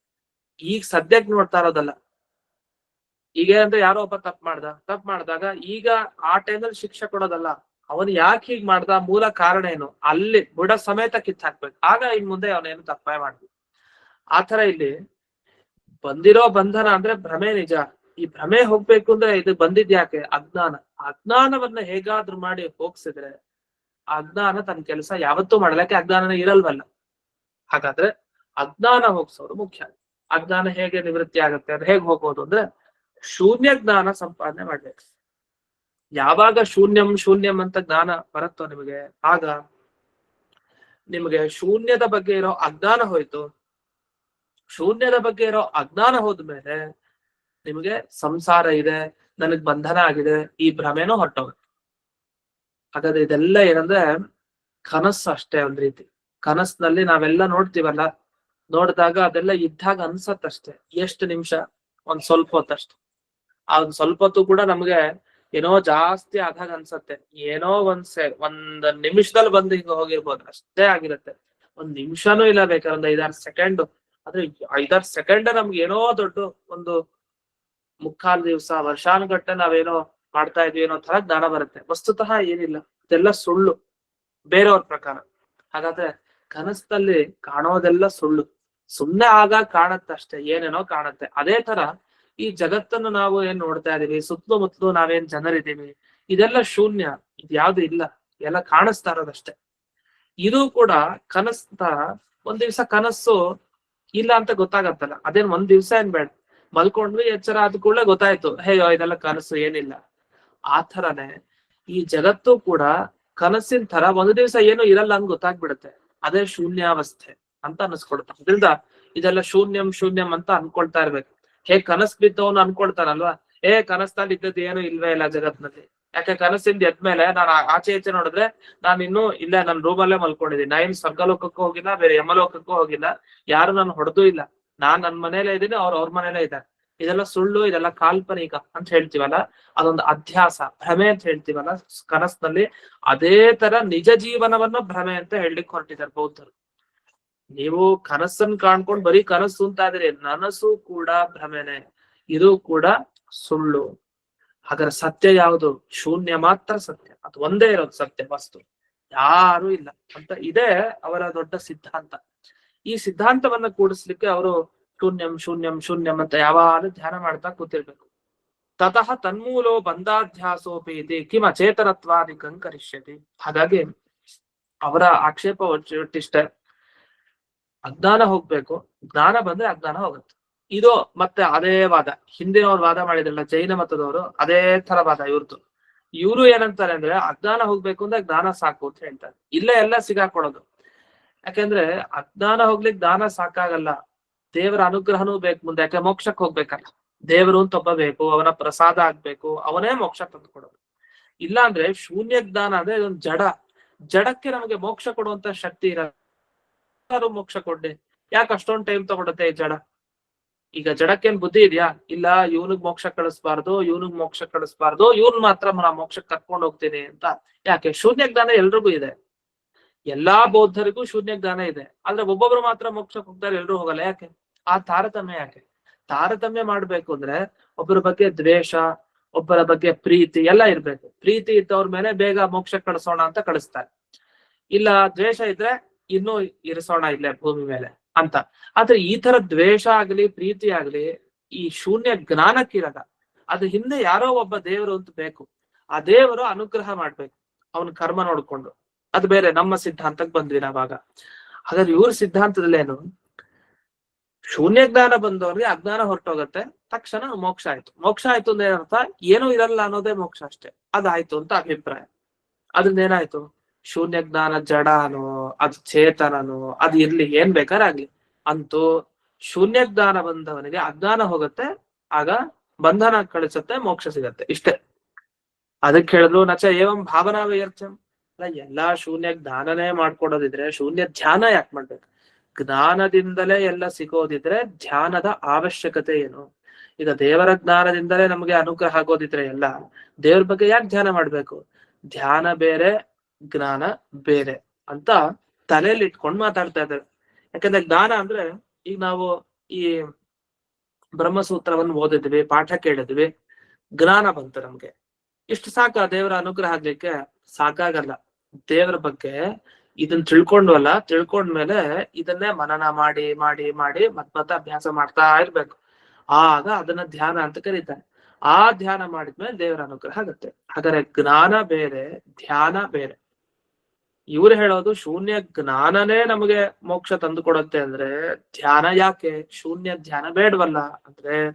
ಈಗ ಸದ್ಯಕ್ಕೆ ನೋಡ್ತಾ ಇರೋದಲ್ಲ. ಈಗ ಅಂದ್ರೆ ಯಾರೋ ಒಬ್ಬ ತಪ್ಪು ಮಾಡ್ದಾಗ ಈಗ ಆ ಟೈಮಲ್ಲಿ ಶಿಕ್ಷೆ ಕೊಡೋದಲ್ಲ, ಅವನು ಯಾಕೆ ಹೀಗ್ ಮಾಡ್ದ, ಮೂಲ ಕಾರಣ ಏನು, ಅಲ್ಲಿ ಬುಡ ಸಮೇತ ಕಿತ್ತು ಹಾಕ್ಬೇಕು. ಆಗ ಇನ್ ಮುಂದೆ ಅವನೇನು ತಪ್ಪೇ ಮಾಡ್ಬೇಕು. ಆತರ ಇಲ್ಲಿ ಬಂದಿರೋ ಬಂಧನ ಅಂದ್ರೆ ಭ್ರಮೆ ನಿಜ. ಈ ಭ್ರಮೆ ಹೋಗ್ಬೇಕು ಅಂದ್ರೆ ಇದು ಬಂದಿದ್ಯಾಕೆ? ಅಜ್ಞಾನ. ಅಜ್ಞಾನವನ್ನ ಹೇಗಾದ್ರೂ ಮಾಡಿ ಹೋಗ್ಸಿದ್ರೆ ಅಜ್ಞಾನ ತನ್ನ ಕೆಲಸ ಯಾವತ್ತೂ ಮಾಡಲಕ್ಕೆ ಅಜ್ಞಾನನೇ ಇರಲ್ವಲ್ಲ. ಹಾಗಾದ್ರೆ ಅಜ್ಞಾನ ಹೋಗ್ಸೋದು ಮುಖ್ಯ. ಅಜ್ಞಾನ ಹೇಗೆ ನಿವೃತ್ತಿ ಆಗುತ್ತೆ, ಅದು ಹೇಗೆ ಹೋಗೋದು ಅಂದ್ರೆ ಶೂನ್ಯ ಜ್ಞಾನ ಸಂಪಾದನೆ ಮಾಡ್ಬೇಕು. ಯಾವಾಗ ಶೂನ್ಯಂ ಅಂತ ಜ್ಞಾನ ಬರುತ್ತೋ ನಿಮಗೆ, ಆಗ ನಿಮಗೆ ಶೂನ್ಯದ ಬಗ್ಗೆ ಇರೋ ಅಜ್ಞಾನ ಹೋಯ್ತು. ಶೂನ್ಯದ ಬಗ್ಗೆ ಇರೋ ಅಜ್ಞಾನ ಹೋದ್ಮೇಲೆ ನಿಮಗೆ ಸಂಸಾರ ಇದೆ, ನನಗ್ ಬಂಧನ ಆಗಿದೆ, ಈ ಭ್ರಮೆನೂ ಹೊರಟೋಗುತ್ತೆ. ಹಾಗಾದ್ರೆ ಇದೆಲ್ಲ ಏನಂದ್ರೆ ಕನಸು ಅಷ್ಟೇ. ಒಂದ್ ರೀತಿ ಕನಸಿನಲ್ಲಿ ನಾವೆಲ್ಲ ನೋಡ್ತೀವಲ್ಲ, ನೋಡಿದಾಗ ಅದೆಲ್ಲ ಇದ್ದಾಗ ಅನ್ಸತ್ತಷ್ಟೇ. ಎಷ್ಟು ನಿಮಿಷ? ಒಂದ್ ಸ್ವಲ್ಪ ಹೊತ್ತಷ್ಟೆ. ಆ ಒಂದ್ ಸ್ವಲ್ಪ ಹೊತ್ತು ಕೂಡ ನಮ್ಗೆ ಏನೋ ಜಾಸ್ತಿ ಆದಾಗ ಅನ್ಸತ್ತೆ. ಏನೋ ಒಂದ್ ನಿಮಿಷದಲ್ಲಿ ಬಂದು ಹಿಂಗ ಹೋಗಿರ್ಬೋದು, ಅಷ್ಟೇ ಆಗಿರುತ್ತೆ. ಒಂದ್ ನಿಮಿಷನೂ ಇಲ್ಲ, ಬೇಕಾದ್ರೆ ಒಂದ್ 5-6 ಸೆಕೆಂಡ್. ಆದ್ರೆ 5-6 ಸೆಕೆಂಡ್ ನಮ್ಗೆ ಏನೋ ದೊಡ್ಡ ಒಂದು ಮುಕ್ಕಾಲು ದಿವಸ, ವರ್ಷಾನುಗಟ್ಟೆ ನಾವೇನೋ ಮಾಡ್ತಾ ಇದ್ವಿ ಏನೋ ತರ ಜ್ಞಾನ ಬರುತ್ತೆ. ವಸ್ತುತಃ ಏನಿಲ್ಲ, ಇದೆಲ್ಲ ಸುಳ್ಳು ಬೇರೆಯವ್ರ ಪ್ರಕಾರ. ಹಾಗಾದ್ರೆ ಕನಸಲ್ಲಿ ಕಾಣೋದೆಲ್ಲ ಸುಳ್ಳು. ಸುಮ್ನೆ ಆಗ ಕಾಣತ್ತಷ್ಟೇ, ಏನೇನೋ ಕಾಣತ್ತೆ. ಅದೇ ತರ ಈ ಜಗತ್ತನ್ನು ನಾವು ಏನ್ ನೋಡ್ತಾ ಇದೀವಿ, ಸುತ್ತಮುತ್ತಲು ನಾವೇನ್ ಜನರಿದ್ದೀವಿ, ಇದೆಲ್ಲ ಶೂನ್ಯ, ಇದ್ಯಾವ್ದು ಇಲ್ಲ, ಎಲ್ಲ ಕಾಣಿಸ್ತಾ ಇರೋದಷ್ಟೇ. ಇದು ಕೂಡ ಕನಸ್ ತರ. ಒಂದ್ ದಿವ್ಸ ಕನಸು ಇಲ್ಲ ಅಂತ ಗೊತ್ತಾಗತ್ತಲ್ಲ, ಅದೇನ್ ಒಂದ್ ದಿವ್ಸ ಏನ್ ಬೇಡ, ಮಲ್ಕೊಂಡ್ವಿ, ಎಚ್ಚರ ಆದ ಕೂಡಲೇ ಗೊತ್ತಾಯ್ತು, ಹೇಯೋ ಇದೆಲ್ಲ ಕನಸು, ಏನಿಲ್ಲ. ಆ ಥರನೇ ಈ ಜಗತ್ತು ಕೂಡ ಕನಸಿನ ತರ ಒಂದು ದಿವ್ಸ ಏನು ಇರಲ್ಲ ಅಂತ ಗೊತ್ತಾಗ್ಬಿಡುತ್ತೆ. ಅದೇ ಶೂನ್ಯಾವಸ್ಥೆ ಅಂತ ಅನ್ಸ್ಕೊಡುತ್ತೆ. ಅದ್ರಿಂದ ಇದೆಲ್ಲ ಶೂನ್ಯಂ ಅಂತ ಅನ್ಕೊಳ್ತಾ ಇರ್ಬೇಕು. ಹೇಗ್ ಕನಸ್ ಬಿದ್ದವನು ಅನ್ಕೊಳ್ತಾನಲ್ವಾ, ಕನಸ್ನಲ್ಲಿ ಇದ್ದದ್ದು ಏನು ಇಲ್ವೇ ಇಲ್ಲ ಜಗತ್ನಲ್ಲಿ. ಯಾಕೆ ಕನಸಿಂದ ಎದ್ಮೇಲೆ ನಾನು ಆಚೆ ಈಚೆ ನೋಡಿದ್ರೆ ನಾನು ಇನ್ನೂ ಇಲ್ಲೇ ನನ್ನ ರೂಮಲ್ಲೇ ಮಲ್ಕೊಂಡಿದ್ದೀನಿ. ನಾ ಏನ್ ಸ್ವರ್ಗಲೋಕಕ್ಕೂ ಹೋಗಿಲ್ಲ, ಬೇರೆ ಯಮಲೋಕಕ್ಕೂ ಹೋಗಿಲ್ಲ, ಯಾರು ನಾನು ಹೊಡೆದೂ ಇಲ್ಲ. ನಾನ್ ನನ್ ಮನೇಲೇ ಇದ್ದೀನಿ, ಅವ್ರ ಮನೇಲೇ ಇದ್ದಾರೆ. ಇದೆಲ್ಲ ಸುಳ್ಳು, ಇದೆಲ್ಲ ಕಾಲ್ಪನಿಕ ಅಂತ ಹೇಳ್ತೀವಲ್ಲ, ಅದೊಂದು ಅಧ್ಯಾಸ, ಭ್ರಮೆ ಅಂತ ಹೇಳ್ತೀವಲ್ಲ ಕನಸಿನಲ್ಲಿ. ಅದೇ ತರ ನಿಜ ಜೀವನವನ್ನ ಭ್ರಮೆ ಅಂತ ಹೇಳಲಿಕ್ಕೆ ಹೊರಟಿದ್ದಾರೆ ಬೌದ್ಧರು. ನೀವು ಕನಸನ್ ಕಾಣ್ಕೊಂಡು ಬರೀ ಕನಸು ಅಂತ ಇದ್ರಿ, ನನಸು ಕೂಡ ಭ್ರಮೆನೆ, ಇದು ಕೂಡ ಸುಳ್ಳು. ಹಾಗಾದ್ರೆ ಸತ್ಯ ಯಾವುದು? ಶೂನ್ಯ ಮಾತ್ರ ಸತ್ಯ, ಅದು ಒಂದೇ ಇರೋದು ಸತ್ಯ ವಸ್ತು, ಯಾರು ಇಲ್ಲ ಅಂತ. ಇದೇ ಅವರ ದೊಡ್ಡ ಸಿದ್ಧಾಂತ. ಈ ಸಿದ್ಧಾಂತವನ್ನ ಕೂಡಿಸ್ಲಿಕ್ಕೆ ಅವರು ಶೂನ್ಯಂ ಅಂತ ಯಾವಾಗ ಧ್ಯಾನ ಮಾಡ್ತಾ ಕೂತಿರ್ಬೇಕು. ತತಃ ತನ್ಮೂಲೋ ಬಂಧಾಧ್ಯಾಸೋಪಿ ಇದೆ ಕಿಮ ಚೇತನತ್ವಾದಿ ಕಂಕರಿಷ್ಯತಿ. ಹಾಗಾಗಿ ಅವರ ಆಕ್ಷೇಪ ಒಟ್ಟಿಷ್ಟೇ, ಅಜ್ಞಾನ ಹೋಗ್ಬೇಕು, ಜ್ಞಾನ ಬಂದ್ರೆ ಅಜ್ಞಾನ ಹೋಗುತ್ತೆ. ಇದು ಮತ್ತೆ ಅದೇ ವಾದ ಹಿಂದಿನವ್ರು ವಾದ ಮಾಡಿದ್ರಲ್ಲ ಜೈನ ಮತದವರು, ಅದೇ ತರ ವಾದ ಇವ್ರದ್ದು. ಇವ್ರು ಏನಂತಾರೆ ಅಂದ್ರೆ ಅಜ್ಞಾನ ಹೋಗ್ಬೇಕು ಅಂದ್ರೆ ಜ್ಞಾನ ಸಾಕು ಅಂತ ಹೇಳ್ತಾರೆ. ಇಲ್ಲೇ ಎಲ್ಲ ಸಿಗಾಕೊಳ್ಳೋದು. ಯಾಕೆಂದ್ರೆ ಅಜ್ಞಾನ ಹೋಗ್ಲಿಕ್ಕೆ ಜ್ಞಾನ ಸಾಕಾಗಲ್ಲ, ದೇವರ ಅನುಗ್ರಹನೂ ಬೇಕು ಮುಂದೆ. ಯಾಕೆ? ಮೋಕ್ಷಕ್ಕೆ ಹೋಗ್ಬೇಕಲ್ಲ. ದೇವರು ಅಂತ ಒಬ್ಬ ಬೇಕು, ಅವನ ಪ್ರಸಾದ ಆಗ್ಬೇಕು, ಅವನೇ ಮೋಕ್ಷ ತಂದುಕೊಡೋದು. ಇಲ್ಲ ಅಂದ್ರೆ ಶೂನ್ಯ ಜ್ಞಾನ ಅಂದ್ರೆ ಇದೊಂದು ಜಡಕ್ಕೆ ನಮಗೆ ಮೋಕ್ಷ ಕೊಡುವಂತ ಶಕ್ತಿ ಇರೋದು. ಮೋಕ್ಷ ಕೊಡ್ಲಿ, ಯಾಕೆ ಅಷ್ಟೊಂದು ಟೈಮ್ ತಗೊಳುತ್ತೆ ಈ ಜಡ? ಈಗ ಜಡಕ್ಕೇನ್ ಬುದ್ಧಿ ಇದೆಯಾ? ಇಲ್ಲ, ಇವನಿಗ್ ಮೋಕ್ಷ ಕಳಿಸ್ಬಾರ್ದು, ಇವನ್ ಮಾತ್ರ ನಾ ಮೋಕ್ಷಕ್ಕೆ ಕರ್ಕೊಂಡು ಹೋಗ್ತೀನಿ ಅಂತ. ಯಾಕೆ? ಶೂನ್ಯ ಜ್ಞಾನ ಎಲ್ರಿಗೂ ಇದೆ, ಎಲ್ಲಾ ಬೌದ್ಧರಿಗೂ ಶೂನ್ಯ ಜ್ಞಾನ ಇದೆ. ಆದ್ರೆ ಒಬ್ಬೊಬ್ರು ಮಾತ್ರ ಮೋಕ್ಷಕ್ಕೆ ಹೋಗ್ತಾರೆ, ಎಲ್ರು ಹೋಗಲ್ಲ. ಯಾಕೆ? ಆ ತಾರತಮ್ಯ ಯಾಕೆ? ತಾರತಮ್ಯ ಮಾಡ್ಬೇಕು ಅಂದ್ರೆ ಒಬ್ಬರ ಬಗ್ಗೆ ದ್ವೇಷ, ಒಬ್ಬರ ಬಗ್ಗೆ ಪ್ರೀತಿ ಎಲ್ಲ ಇರ್ಬೇಕು. ಪ್ರೀತಿ ಇದ್ದವ್ರ ಮೇಲೆ ಬೇಗ ಮೋಕ್ಷ ಕಳಿಸೋಣ ಅಂತ ಕಳಿಸ್ತಾರೆ. ಇಲ್ಲ, ದ್ವೇಷ ಇದ್ರೆ ಇನ್ನೂ ಇರಿಸೋಣ ಇಲ್ಲೇ ಭೂಮಿ ಮೇಲೆ ಅಂತ. ಆದ್ರೆ ಈ ತರ ದ್ವೇಷ ಆಗ್ಲಿ ಪ್ರೀತಿ ಆಗ್ಲಿ ಈ ಶೂನ್ಯ ಜ್ಞಾನಕ್ಕಿರಲ್ಲ. ಅದ್ರ ಹಿಂದೆ ಯಾರೋ ಒಬ್ಬ ದೇವರು ಅಂತ ಬೇಕು. ಆ ದೇವರು ಅನುಗ್ರಹ ಮಾಡ್ಬೇಕು ಅವನ ಕರ್ಮ ನೋಡ್ಕೊಂಡು. ಅದು ಬೇರೆ, ನಮ್ಮ ಸಿದ್ಧಾಂತಕ್ಕೆ ಬಂದ್ವಿ ನಾವಾಗ. ಹಾಗಾದ್ರೆ ಇವ್ರ ಸಿದ್ಧಾಂತದಲ್ಲೇನು? ಶೂನ್ಯ ಜ್ಞಾನ ಬಂದವ್ರಿಗೆ ಅಜ್ಞಾನ ಹೊರಟೋಗತ್ತೆ, ತಕ್ಷಣ ಮೋಕ್ಷ ಆಯ್ತು. ಮೋಕ್ಷ ಆಯ್ತು ಅಂದ್ರೆ ಏನರ್ಥ? ಏನೂ ಇರಲ್ಲ ಅನ್ನೋದೇ ಮೋಕ್ಷ ಅಷ್ಟೇ. ಅದಾಯ್ತು ಅಂತ ಅಭಿಪ್ರಾಯ. ಅದ್ರಿಂದ ಏನಾಯ್ತು? ಶೂನ್ಯ ಜ್ಞಾನ ಜಡನೋ ಅದು ಚೇತನನೋ ಅದು ಇರ್ಲಿ, ಏನ್ ಬೇಕಾರಾಗ್ಲಿ, ಅಂತೂ ಶೂನ್ಯ ಜ್ಞಾನ ಬಂದವನಿಗೆ ಅಜ್ಞಾನ ಹೋಗುತ್ತೆ, ಆಗ ಬಂಧನ ಕಳಿಸುತ್ತೆ, ಮೋಕ್ಷ ಸಿಗತ್ತೆ. ಇಷ್ಟೇ. ಅದಕ್ಕೆ ಹೇಳಿದ್ರು ನಚ ಏವಂ ಭಾವನಾ ವೈಯರ್ಥ್ಯಂ. ಅಲ್ಲ, ಎಲ್ಲಾ ಶೂನ್ಯ ಜ್ಞಾನನೇ ಮಾಡ್ಕೊಡೋದಿದ್ರೆ ಶೂನ್ಯ ಧ್ಯಾನ ಯಾಕೆ ಮಾಡ್ಬೇಕು? ಜ್ಞಾನದಿಂದಲೇ ಎಲ್ಲ ಸಿಗೋದಿದ್ರೆ ಧ್ಯಾನದ ಅವಶ್ಯಕತೆ ಏನು? ಈಗ ದೇವರ ಜ್ಞಾನದಿಂದಲೇ ನಮಗೆ ಅನುಗ್ರಹ ಆಗೋದಿದ್ರೆ ಎಲ್ಲ, ದೇವ್ರ ಬಗ್ಗೆ ಯಾಕೆ ಧ್ಯಾನ ಮಾಡ್ಬೇಕು? ಧ್ಯಾನ ಬೇರೆ, ಜ್ಞಾನ ಬೇರೆ ಅಂತ ತಲೆಯಲ್ಲಿ ಇಟ್ಕೊಂಡು ಮಾತಾಡ್ತಾ ಇದ್ದಾರೆ. ಯಾಕಂದ್ರೆ ಜ್ಞಾನ ಅಂದ್ರೆ, ಈಗ ನಾವು ಈ ಬ್ರಹ್ಮಸೂತ್ರವನ್ನು ಓದಿದ್ವಿ, ಪಾಠ ಕೇಳಿದ್ವಿ, ಜ್ಞಾನ ಬಂತು ನಮ್ಗೆ. ಇಷ್ಟು ಸಾಕ ದೇವರ ಅನುಗ್ರಹ ಆಗ್ಲಿಕ್ಕೆ? ಸಾಕಾಗಲ್ಲ. ದೇವರ ಬಗ್ಗೆ ಇದನ್ನ ತಿಳ್ಕೊಂಡ್ವಲ್ಲ, ತಿಳ್ಕೊಂಡ್ಮೇಲೆ ಇದನ್ನೇ ಮನನ ಮಾಡಿ ಮಾಡಿ ಮಾಡಿ ಮತ್ತೆ ಅಭ್ಯಾಸ ಮಾಡ್ತಾ ಇರ್ಬೇಕು. ಆಗ ಅದನ್ನ ಧ್ಯಾನ ಅಂತ ಕರೀತಾರೆ. ಆ ಧ್ಯಾನ ಮಾಡಿದ್ಮೇಲೆ ದೇವರ ಅನುಗ್ರಹ ಆಗುತ್ತೆ. ಹಾಗಾದ್ರೆ ಜ್ಞಾನ ಬೇರೆ, ಧ್ಯಾನ ಬೇರೆ. ಇವ್ರು ಹೇಳೋದು ಶೂನ್ಯ ಜ್ಞಾನನೇ ನಮಗೆ ಮೋಕ್ಷ ತಂದು ಕೊಡುತ್ತೆ ಅಂದ್ರೆ ಧ್ಯಾನ ಯಾಕೆ? ಶೂನ್ಯ ಧ್ಯಾನ ಬೇಡವಲ್ಲ ಅಂದ್ರೆ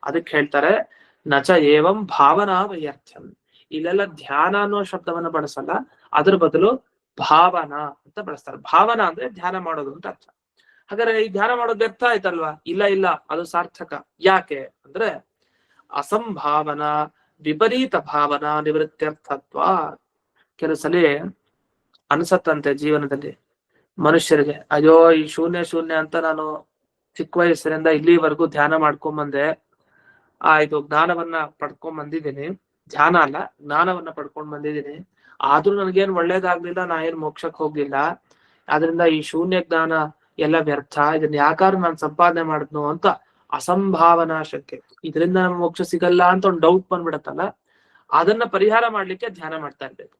ಅದಕ್ಕೆ ಹೇಳ್ತಾರೆ ನಚ ಏವಂ ಭಾವನಾ ವೈಯರ್ಥ್ಯಂ. ಇಲ್ಲೆಲ್ಲ ಧ್ಯಾನ ಅನ್ನೋ ಶಬ್ದವನ್ನ ಬಳಸಲ್ಲ, ಅದ್ರ ಬದಲು ಭಾವನಾ ಅಂತ ಬಳಸ್ತಾರೆ. ಭಾವನಾ ಅಂದ್ರೆ ಧ್ಯಾನ ಮಾಡೋದು ಅಂತ ಅರ್ಥ. ಹಾಗಾದ್ರೆ ಈ ಧ್ಯಾನ ಮಾಡೋದು ವ್ಯರ್ಥ ಆಯ್ತಲ್ವಾ? ಇಲ್ಲ, ಅದು ಸಾರ್ಥಕ. ಯಾಕೆ ಅಂದ್ರೆ ಅಸಂಭಾವನಾ ವಿಪರೀತ ಭಾವನಾ ನಿವೃತ್ತ್ಯರ್ಥತ್ವ. ಕೆಲವು ಸಲ ಅನ್ಸತ್ತಂತೆ ಜೀವನದಲ್ಲಿ ಮನುಷ್ಯರಿಗೆ, ಅಯ್ಯೋ ಈ ಶೂನ್ಯ ಅಂತ ನಾನು ಚಿಕ್ಕ ವಯಸ್ಸಿನಿಂದ ಇಲ್ಲಿವರೆಗೂ ಧ್ಯಾನ ಮಾಡ್ಕೊಂಬಂದೆ, ಇದು ಜ್ಞಾನವನ್ನ ಪಡ್ಕೊಂಡ್ ಬಂದಿದ್ದೀನಿ, ಧ್ಯಾನ ಅಲ್ಲ ಜ್ಞಾನವನ್ನ ಪಡ್ಕೊಂಡ್ ಬಂದಿದ್ದೀನಿ, ಆದ್ರೂ ನನ್ಗೇನ್ ಒಳ್ಳೇದಾಗ್ಲಿಲ್ಲ, ನಾ ಏನ್ ಮೋಕ್ಷಕ್ಕೆ ಹೋಗ್ಲಿಲ್ಲ, ಆದ್ರಿಂದ ಈ ಶೂನ್ಯ ಜ್ಞಾನ ಎಲ್ಲ ವ್ಯರ್ಥ, ಇದನ್ನ ಯಾಕಾದ್ರೂ ನಾನು ಸಂಪಾದನೆ ಮಾಡಿದ್ನು ಅಂತ ಅಸಂಭಾವನಾ ಶಂಕೆ. ಇದರಿಂದ ನಮ್ಗೆ ಮೋಕ್ಷ ಸಿಗಲ್ಲ ಅಂತ ಒಂದು ಡೌಟ್ ಬಂದ್ಬಿಡತ್ತಲ್ಲ, ಅದನ್ನ ಪರಿಹಾರ ಮಾಡ್ಲಿಕ್ಕೆ ಧ್ಯಾನ ಮಾಡ್ತಾ ಇರ್ಬೇಕು.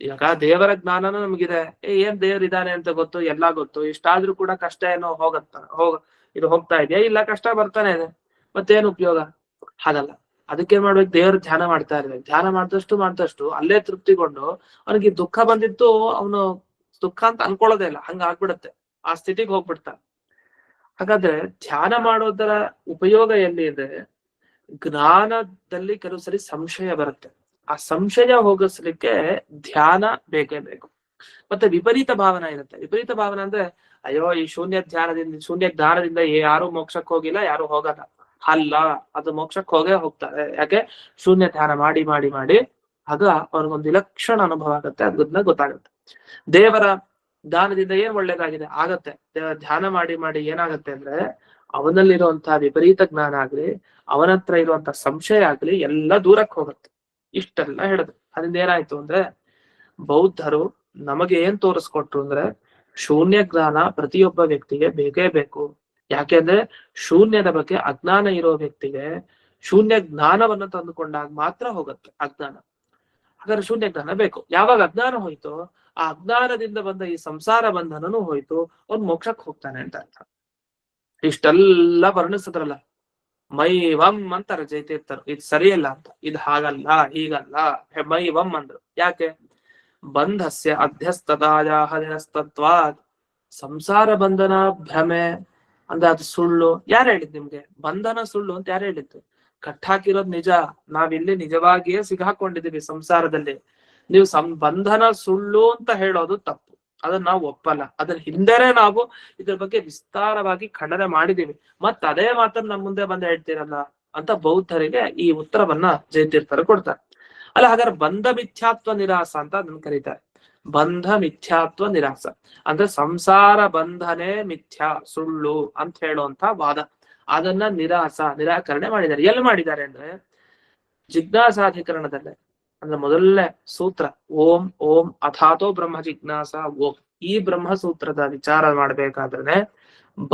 ಇವಾಗ ದೇವರ ಜ್ಞಾನನೂ ನಮಗಿದೆ, ಏನ್ ದೇವ್ರ ಇದಾನೆ ಅಂತ ಗೊತ್ತು, ಎಲ್ಲಾ ಗೊತ್ತು, ಇಷ್ಟಾದ್ರೂ ಕೂಡ ಕಷ್ಟ ಏನೋ ಇದು ಹೋಗ್ತಾ ಇದೆಯಾ? ಇಲ್ಲ, ಕಷ್ಟ ಬರ್ತಾನೆ ಇದೆ, ಮತ್ತೇನು ಉಪಯೋಗ? ಹಾಗಲ್ಲ. ಅದಕ್ಕೇನ್ ಮಾಡ್ಬೇಕು? ದೇವ್ರ ಧ್ಯಾನ ಮಾಡ್ತಾ ಇರ್ಬೇಕು. ಧ್ಯಾನ ಮಾಡ್ದಷ್ಟು ಅಲ್ಲೇ ತೃಪ್ತಿಗೊಂಡು ಅವನಿಗೆ ದುಃಖ ಬಂದಿತ್ತು, ಅವನು ದುಃಖ ಅಂತ ಅನ್ಕೊಳ್ಳೋದೇ ಇಲ್ಲ, ಹಂಗ ಆಗ್ಬಿಡತ್ತೆ, ಆ ಸ್ಥಿತಿಗೆ ಹೋಗ್ಬಿಡ್ತಾನೆ. ಹಾಗಾದ್ರೆ ಧ್ಯಾನ ಮಾಡೋದರ ಉಪಯೋಗ ಎಲ್ಲಿ ಇದೆ? ಜ್ಞಾನದಲ್ಲಿ ಕೆಲವು ಸರಿ ಸಂಶಯ ಬರುತ್ತೆ, ಆ ಸಂಶಯ ಹೋಗಿಸ್ಲಿಕ್ಕೆ ಧ್ಯಾನ ಬೇಕೇ ಬೇಕು. ಮತ್ತೆ ವಿಪರೀತ ಭಾವನೆ ಇರುತ್ತೆ. ವಿಪರೀತ ಭಾವನೆ ಅಂದ್ರೆ, ಅಯ್ಯೋ ಈ ಶೂನ್ಯ ಜ್ಞಾನದಿಂದ ಯಾರು ಮೋಕ್ಷಕ್ಕೆ ಹೋಗಿಲ್ಲ, ಯಾರು ಹೋಗಲ್ಲ. ಅಲ್ಲ, ಅದು ಮೋಕ್ಷಕ್ಕೆ ಹೋಗ್ತಾರೆ. ಯಾಕೆ? ಶೂನ್ಯ ಧ್ಯಾನ ಮಾಡಿ ಮಾಡಿ ಮಾಡಿ ಆಗ ಅವ್ರಿಗೊಂದು ವಿಲಕ್ಷಣ ಅನುಭವ ಆಗುತ್ತೆ, ಅದನ್ನ ಗೊತ್ತಾಗುತ್ತೆ. ದೇವರ ಜ್ಞಾನದಿಂದ ಏನ್ ಒಳ್ಳೇದಾಗಿದೆ ಆಗತ್ತೆ. ದೇವರ ಧ್ಯಾನ ಮಾಡಿ ಮಾಡಿ ಏನಾಗತ್ತೆ ಅಂದ್ರೆ ಅವನಲ್ಲಿರುವಂತಹ ವಿಪರೀತ ಜ್ಞಾನ ಆಗ್ಲಿ, ಅವನ ಹತ್ರ ಇರುವಂತಹ ಸಂಶಯ ಆಗ್ಲಿ ಎಲ್ಲ ದೂರಕ್ಕೆ ಹೋಗುತ್ತೆ. ಇಷ್ಟೆಲ್ಲ ಹೇಳಿದ್ರು. ಅದರಿಂದ ಏನಾಯ್ತು ಅಂದ್ರೆ ಬೌದ್ಧರು ನಮಗೆ ಏನ್ ತೋರಿಸ್ಕೊಟ್ರು ಅಂದ್ರೆ ಶೂನ್ಯ ಜ್ಞಾನ ಪ್ರತಿಯೊಬ್ಬ ವ್ಯಕ್ತಿಗೆ ಬೇಕೇ ಬೇಕು. ಯಾಕೆಂದ್ರೆ ಶೂನ್ಯದ ಬಗ್ಗೆ ಅಜ್ಞಾನ ಇರೋ ವ್ಯಕ್ತಿಗೆ ಶೂನ್ಯ ಜ್ಞಾನವನ್ನು ತಂದುಕೊಂಡಾಗ ಮಾತ್ರ ಹೋಗುತ್ತೆ ಅಜ್ಞಾನ. ಹಾಗಾದ್ರೆ ಶೂನ್ಯ ಜ್ಞಾನ ಬೇಕು. ಯಾವಾಗ ಅಜ್ಞಾನ ಹೋಯ್ತು, ಆ ಅಜ್ಞಾನದಿಂದ ಬಂದ ಈ ಸಂಸಾರ ಬಂಧನನೂ ಹೋಯ್ತು, ಅವ್ನು ಮೋಕ್ಷಕ್ಕೆ ಹೋಗ್ತಾನೆ ಅಂತ ಅರ್ಥ. ಇಷ್ಟೆಲ್ಲ ವರ್ಣಿಸಿದ್ರಲ್ಲ, ಮೈ ವಂ ಅಂತಾರೆ ಜೈತೀರ್ಥರು, ಇದು ಸರಿಯಲ್ಲ ಅಂತ. ಇದು ಹಾಗಲ್ಲ, ಹೀಗಲ್ಲ, ಮೈ ವಂ ಅಂದ್ರು. ಯಾಕೆ? ಬಂಧಸ್ಯ ಅಧ್ಯಸ್ತದಾಯಾಹಸ್ತತ್ವಾತ್. ಸಂಸಾರ ಬಂಧನ ಭ್ರಮೆ ಅಂದ್ರೆ ಅದು ಸುಳ್ಳು. ಯಾರು ಹೇಳಿದ್ ನಿಮ್ಗೆ ಬಂಧನ ಸುಳ್ಳು ಅಂತ? ಯಾರು ಹೇಳಿದ್ದು? ಕಟ್ಟಾಕಿರೋದ್ ನಿಜ, ನಾವಿಲ್ಲಿ ನಿಜವಾಗಿಯೇ ಸಿಗಾಕೊಂಡಿದೀವಿ ಸಂಸಾರದಲ್ಲಿ. ನೀವು ಬಂಧನ ಸುಳ್ಳು ಅಂತ ಹೇಳೋದು ತಪ್ಪು, ಅದನ್ನ ನಾವು ಒಪ್ಪಲ್ಲ. ಅದ್ರ ಹಿಂದೆನೆ ನಾವು ಇದ್ರ ಬಗ್ಗೆ ವಿಸ್ತಾರವಾಗಿ ಖಂಡನೆ ಮಾಡಿದೀವಿ. ಮತ್ ಅದೇ ಮಾತನ್ನ ನಮ್ ಮುಂದೆ ಬಂದು ಹೇಳ್ತೀರಲ್ಲ, ಅಂತ ಬೌದ್ಧರಿಗೆ ಈ ಉತ್ತರವನ್ನ ಜಯತೀರ್ಥರು ಕೊಡ್ತಾರೆ. ಅಲ್ಲ ಹಾಗಾದ್ರೆ ಬಂಧ ಮಿಥ್ಯಾತ್ವ ನಿರಾಸ ಅಂತ ಅದನ್ನ ಕರೀತಾರೆ. ಬಂಧ ಮಿಥ್ಯಾತ್ವ ನಿರಾಸ ಅಂದ್ರೆ ಸಂಸಾರ ಬಂಧನೆ ಮಿಥ್ಯಾ ಸುಳ್ಳು ಅಂತ ಹೇಳುವಂತ ವಾದ, ಅದನ್ನ ನಿರಾಕರಣೆ ಮಾಡಿದ್ದಾರೆ. ಎಲ್ಲಿ ಮಾಡಿದ್ದಾರೆ ಅಂದ್ರೆ ಜಿಜ್ಞಾಸಾಧಿಕರಣದಲ್ಲೇ, ಅಂದ್ರೆ ಮೊದಲನೇ ಸೂತ್ರ ಓಂ ಓಂ ಅಥಾತೋ ಬ್ರಹ್ಮ ಜಿಜ್ಞಾಸ ಓಂ, ಈ ಬ್ರಹ್ಮ ಸೂತ್ರದ ವಿಚಾರ ಮಾಡ್ಬೇಕಾದ್ರೆ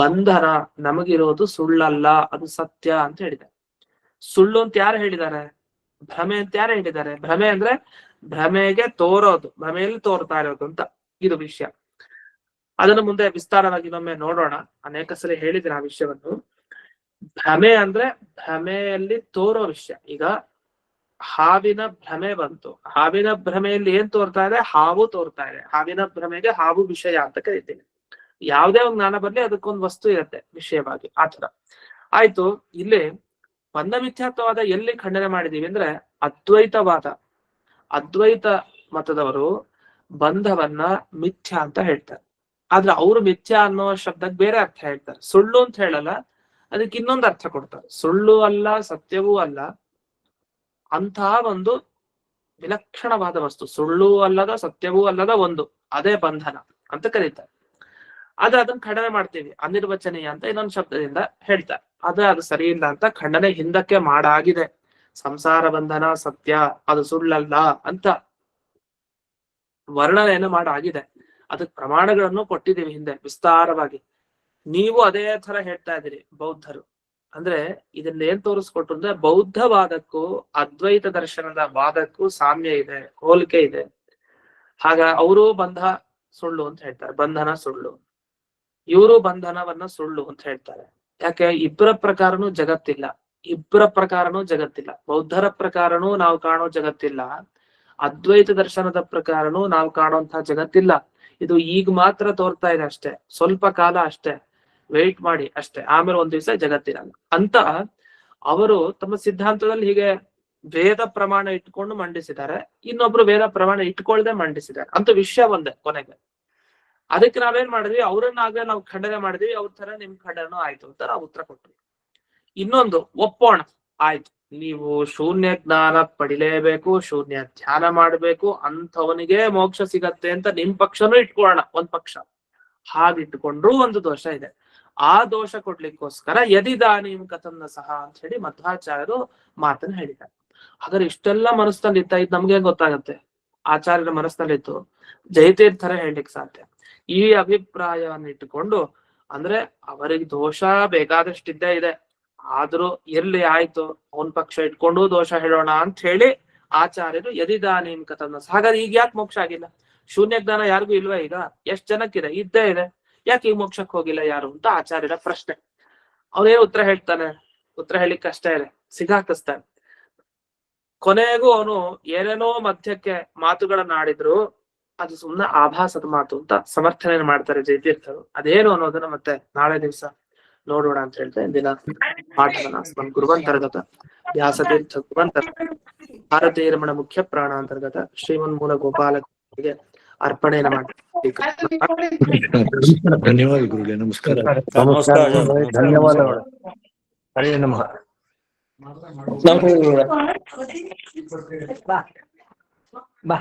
ಬಂಧನ ನಮಗಿರೋದು ಸುಳ್ಳಲ್ಲ, ಅದು ಸತ್ಯ ಅಂತ ಹೇಳಿದ್ದಾರೆ. ಸುಳ್ಳು ಅಂತ ಯಾರು ಹೇಳಿದ್ದಾರೆ? ಭ್ರಮೆ ಅಂತ ಯಾರು ಹೇಳಿದ್ದಾರೆ? ಭ್ರಮೆ ಅಂದ್ರೆ ಭ್ರಮೆಗೆ ತೋರೋದು, ಭ್ರಮೆಯಲ್ಲಿ ತೋರ್ತಾ ಇರೋದು ಅಂತ ಇದು ವಿಷಯ. ಅದನ್ನು ಮುಂದೆ ವಿಸ್ತಾರವಾಗಿ ಇನ್ನೊಮ್ಮೆ ನೋಡೋಣ. ಅನೇಕ ಸಲ ಹೇಳಿದ್ರೆ ಆ ವಿಷಯವನ್ನು. ಭ್ರಮೆ ಅಂದ್ರೆ ಭ್ರಮೆಯಲ್ಲಿ ತೋರೋ ವಿಷಯ. ಈಗ ಹಾವಿನ ಭ್ರಮೆ ಬಂತು, ಹಾವಿನ ಭ್ರಮೆಯಲ್ಲಿ ಏನ್ ತೋರ್ತಾ ಇದೆ? ಹಾವು ತೋರ್ತಾ ಇದೆ. ಹಾವಿನ ಭ್ರಮೆಗೆ ಹಾವು ವಿಷಯ ಅಂತ ಕರಿತೀನಿ. ಯಾವುದೇ ಒಂದು ಜ್ಞಾನ ಬರ್ಲಿ ಅದಕ್ಕೊಂದು ವಸ್ತು ಇರುತ್ತೆ ವಿಷಯವಾಗಿ, ಆತರ ಆಯ್ತು. ಇಲ್ಲಿ ಬಂಧ ಮಿಥ್ಯಾತ್ವವಾದ ಎಲ್ಲಿ ಖಂಡನೆ ಮಾಡಿದೀವಿ ಅಂದ್ರೆ ಅದ್ವೈತವಾದ, ಅದ್ವೈತ ಮತದವರು ಬಂಧವನ್ನ ಮಿಥ್ಯಾ ಅಂತ ಹೇಳ್ತಾರೆ. ಆದ್ರೆ ಅವರು ಮಿಥ್ಯಾ ಅನ್ನೋ ಶಬ್ದಕ್ಕೆ ಬೇರೆ ಅರ್ಥ ಹೇಳ್ತಾರೆ. ಸುಳ್ಳು ಅಂತ ಹೇಳಲ್ಲ, ಅದಕ್ಕೆ ಇನ್ನೊಂದು ಅರ್ಥ ಕೊಡ್ತಾರೆ. ಸುಳ್ಳು ಅಲ್ಲ, ಸತ್ಯವೂ ಅಲ್ಲ, ಅಂತಹ ಒಂದು ವಿಲಕ್ಷಣವಾದ ವಸ್ತು, ಸುಳ್ಳು ಅಲ್ಲದ ಸತ್ಯವೂ ಅಲ್ಲದ ಒಂದು, ಅದೇ ಬಂಧನ ಅಂತ ಕರೀತಾರೆ. ಆದ್ರೆ ಅದನ್ನ ಖಂಡನೆ ಮಾಡ್ತೀವಿ, ಅನಿರ್ವಚನೀಯ ಅಂತ ಇನ್ನೊಂದು ಶಬ್ದದಿಂದ ಹೇಳ್ತಾರೆ. ಆದ್ರೆ ಅದು ಸರಿ ಇಲ್ಲ ಅಂತ ಖಂಡನೆ ಹಿಂದಕ್ಕೆ ಮಾಡಾಗಿದೆ. ಸಂಸಾರ ಬಂಧನ ಸತ್ಯ, ಅದು ಸುಳ್ಳಲ್ಲ ಅಂತ ವರ್ಣನೆಯನ್ನು ಮಾಡಾಗಿದೆ. ಅದಕ್ಕೆ ಪ್ರಮಾಣಗಳನ್ನು ಕೊಟ್ಟಿದ್ದೀವಿ ಹಿಂದೆ ವಿಸ್ತಾರವಾಗಿ. ನೀವು ಅದೇ ತರ ಹೇಳ್ತಾ ಇದ್ದೀರಿ ಬೌದ್ಧರು. ಅಂದ್ರೆ ಇದನ್ನ ಏನ್ ತೋರಿಸ್ಕೊಟ್ರು ಅಂದ್ರೆ ಬೌದ್ಧವಾದಕ್ಕೂ ಅದ್ವೈತ ದರ್ಶನದ ವಾದಕ್ಕೂ ಸಾಮ್ಯ ಇದೆ, ಹೋಲಿಕೆ ಇದೆ. ಹಾಗ ಅವರು ಬಂಧ ಸುಳ್ಳು ಅಂತ ಹೇಳ್ತಾರೆ, ಬಂಧನ ಸುಳ್ಳು. ಇವರು ಬಂಧನವನ್ನ ಸುಳ್ಳು ಅಂತ ಹೇಳ್ತಾರೆ. ಯಾಕೆ? ಇಬ್ಬರ ಪ್ರಕಾರನೂ ಜಗತ್ತಿಲ್ಲ, ಇಬ್ಬರ ಪ್ರಕಾರನೂ ಜಗತ್ತಿಲ್ಲ. ಬೌದ್ಧರ ಪ್ರಕಾರನೂ ನಾವು ಕಾಣೋ ಜಗತ್ತಿಲ್ಲ, ಅದ್ವೈತ ದರ್ಶನದ ಪ್ರಕಾರನೂ ನಾವು ಕಾಣುವಂತಹ ಜಗತ್ತಿಲ್ಲ. ಇದು ಈಗ ಮಾತ್ರ ತೋರ್ತಾ ಇದೆ ಅಷ್ಟೇ, ಸ್ವಲ್ಪ ಕಾಲ ಅಷ್ಟೇ, ವೆಯ್ಟ್ ಮಾಡಿ ಅಷ್ಟೇ, ಆಮೇಲೆ ಒಂದ್ ದಿವಸ ಜಗತ್ತಿರಲ್ಲ ಅಂತ ಅವರು ತಮ್ಮ ಸಿದ್ಧಾಂತದಲ್ಲಿ ಹೀಗೆ ವೇದ ಪ್ರಮಾಣ ಇಟ್ಕೊಂಡು ಮಂಡಿಸಿದ್ದಾರೆ. ಇನ್ನೊಬ್ರು ವೇದ ಪ್ರಮಾಣ ಇಟ್ಕೊಳ್ದೆ ಮಂಡಿಸಿದ್ದಾರೆ ಅಂತ ವಿಷಯ ಒಂದೇ ಕೊನೆಗೆ. ಅದಕ್ಕೆ ನಾವೇನ್ ಮಾಡಿದ್ವಿ, ಅವ್ರನ್ನಾಗ ನಾವು ಖಂಡನೆ ಮಾಡಿದ್ವಿ, ಅವ್ರ ತರ ನಿಮ್ ಖಂಡನೂ ಆಯ್ತು ಅಂತ ನಾವು ಉತ್ತರ ಕೊಟ್ವಿ. ಇನ್ನೊಂದು ಒಪ್ಪೋಣ, ಆಯ್ತು ನೀವು ಶೂನ್ಯ ಜ್ಞಾನ ಪಡಿಲೇಬೇಕು, ಶೂನ್ಯ ಧ್ಯಾನ ಮಾಡ್ಬೇಕು, ಅಂಥವನಿಗೆ ಮೋಕ್ಷ ಸಿಗತ್ತೆ ಅಂತ ನಿಮ್ ಪಕ್ಷನೂ ಇಟ್ಕೊಳ್ಳೋಣ ಒಂದ್ ಪಕ್ಷ. ಹಾಗಿಟ್ಕೊಂಡ್ರು ಒಂದು ದೋಷ ಇದೆ. ಆ ದೋಷ ಕೊಡ್ಲಿಕ್ಕೋಸ್ಕರ ಯದಿದಾನೀಂ ಕಥನ್ನ ಸಹ ಅಂತ ಹೇಳಿ ಮಧ್ವಾಚಾರ್ಯರು ಮಾತನ್ನ ಹೇಳಿದ್ದಾರೆ. ಹಾಗಾದ್ರೆ ಇಷ್ಟೆಲ್ಲ ಮನಸ್ಸಿನಲ್ಲಿ ಇತ್ತ, ಇದು ನಮ್ಗೆ ಗೊತ್ತಾಗತ್ತೆ? ಆಚಾರ್ಯರ ಮನಸ್ಸಿನಲ್ಲಿತ್ತು, ಜಯತೀರ್ಥರ ಹೇಳ್ಲಿಕ್ಕೆ ಸಾಧ್ಯ. ಈ ಅಭಿಪ್ರಾಯವನ್ನ ಇಟ್ಟುಕೊಂಡು, ಅಂದ್ರೆ ಅವರಿಗೆ ದೋಷ ಬೇಕಾದಷ್ಟಿದ್ದೇ ಇದೆ, ಆದ್ರೂ ಇರ್ಲಿ ಆಯ್ತು ಅವನ್ ಪಕ್ಷ ಇಟ್ಕೊಂಡು ದೋಷ ಹೇಳೋಣ ಅಂತ ಹೇಳಿ ಆಚಾರ್ಯರು ಯದಿದಾನೀಂ ಕಥನ್ನ. ಹಾಗಾದ್ರೆ ಈಗ ಯಾಕೆ ಮೋಕ್ಷ ಆಗಿಲ್ಲ? ಶೂನ್ಯ ಜ್ಞಾನ ಯಾರಿಗೂ ಇಲ್ವಾ? ಈಗ ಎಷ್ಟ್ ಜನಕ್ಕಿದೆ? ಇದ್ದೇ ಇದೆ, ಯಾಕೆ ಈಗ ಮೋಕ್ಷಕ್ಕೆ ಹೋಗಿಲ್ಲ ಯಾರು ಅಂತ ಆಚಾರ್ಯರ ಪ್ರಶ್ನೆ. ಅವನೇನು ಉತ್ತರ ಹೇಳ್ತಾನೆ? ಉತ್ತರ ಹೇಳಿಕ್ ಕಷ್ಟ ಇದೆ, ಸಿಗಾಕಿಸ್ತಾನೆ. ಕೊನೆಗೂ ಅವನು ಏನೇನೋ ಮಧ್ಯಕ್ಕೆ ಮಾತುಗಳನ್ನ ಆಡಿದ್ರು, ಅದು ಸುಮ್ಮನೆ ಆಭಾಸದ ಮಾತು ಅಂತ ಸಮರ್ಥನೆ ಮಾಡ್ತಾರೆ ಜಯತೀರ್ಥರು. ಅದೇನು ಅನ್ನೋದನ್ನ ಮತ್ತೆ ನಾಳೆ ದಿವಸ ನೋಡೋಣ ಅಂತ ಹೇಳ್ತಾ ಇಂದಿನ ಪಾಠವನ್ನ ಸ್ಮನ್ ಗುರುವಂತರ್ಗತ ವ್ಯಾಸತೀರ್ಥ ಗುರುವಂತರ ಭಾರತೀಯ ರಮಣ ಮುಖ್ಯ ಪ್ರಾಣ ಅಂತರ್ಗತ ಶ್ರೀಮನ್ಮೂಲ ಗೋಪಾಲಗೆ ಅರ್ಪಣೆಯನ್ನು ಮಾಡಿ ಧನ್ಯವಾದ ಗುರುಗಳೇ. ನಮಸ್ಕಾರ. ಧನ್ಯವಾದಗಳು. ಹರೇ ನಮಃ. ಬಾ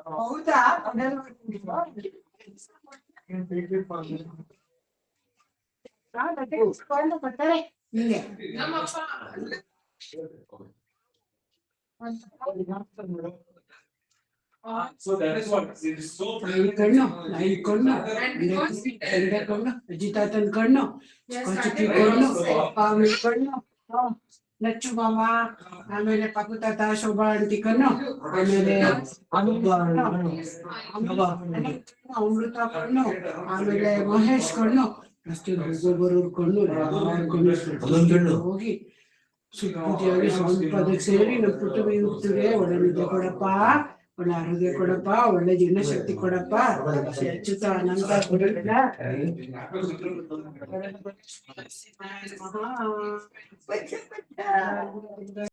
ಹೌದಾ? So that is what it is so Lachchu ಮಾಮ, ಆಮೇಲೆ ಪಕ್ಕುತಾತ ಶೋಭಾ ಆಂಟಿ ಕಣ್ಣು, ಆಮೇಲೆ ಅಮೃತ ಕಣ್ಣು, ಆಮೇಲೆ ಮಹೇಶ್ ಕಣ್ಣು, ಅಷ್ಟೇ ಬರೋರ್ ಕಣ್ಣು ಹೋಗಿ ಸುಖಪೂಜೆಯಾಗಿ ಸ್ವಲ್ಪ ಅದಕ್ಕೆ ಸೇರಿ ನಮ್ಮ ಪುಟ್ಟುಗೆ ಹುಟ್ಟಿಗೆ ಒಳ್ಳೆ ನಿದ್ದೆ ಕೊಡಪ್ಪ, ಒಳ್ಳೆ ಆರೋಗ್ಯ ಕೊಡಪ್ಪ, ಒಳ್ಳೆ ಜೀರ್ಣ ಶಕ್ತಿ ಕೊಡಪ್ಪ, ಅಚ್ಯುತ ಅನಂತ ಗುರುಗಳ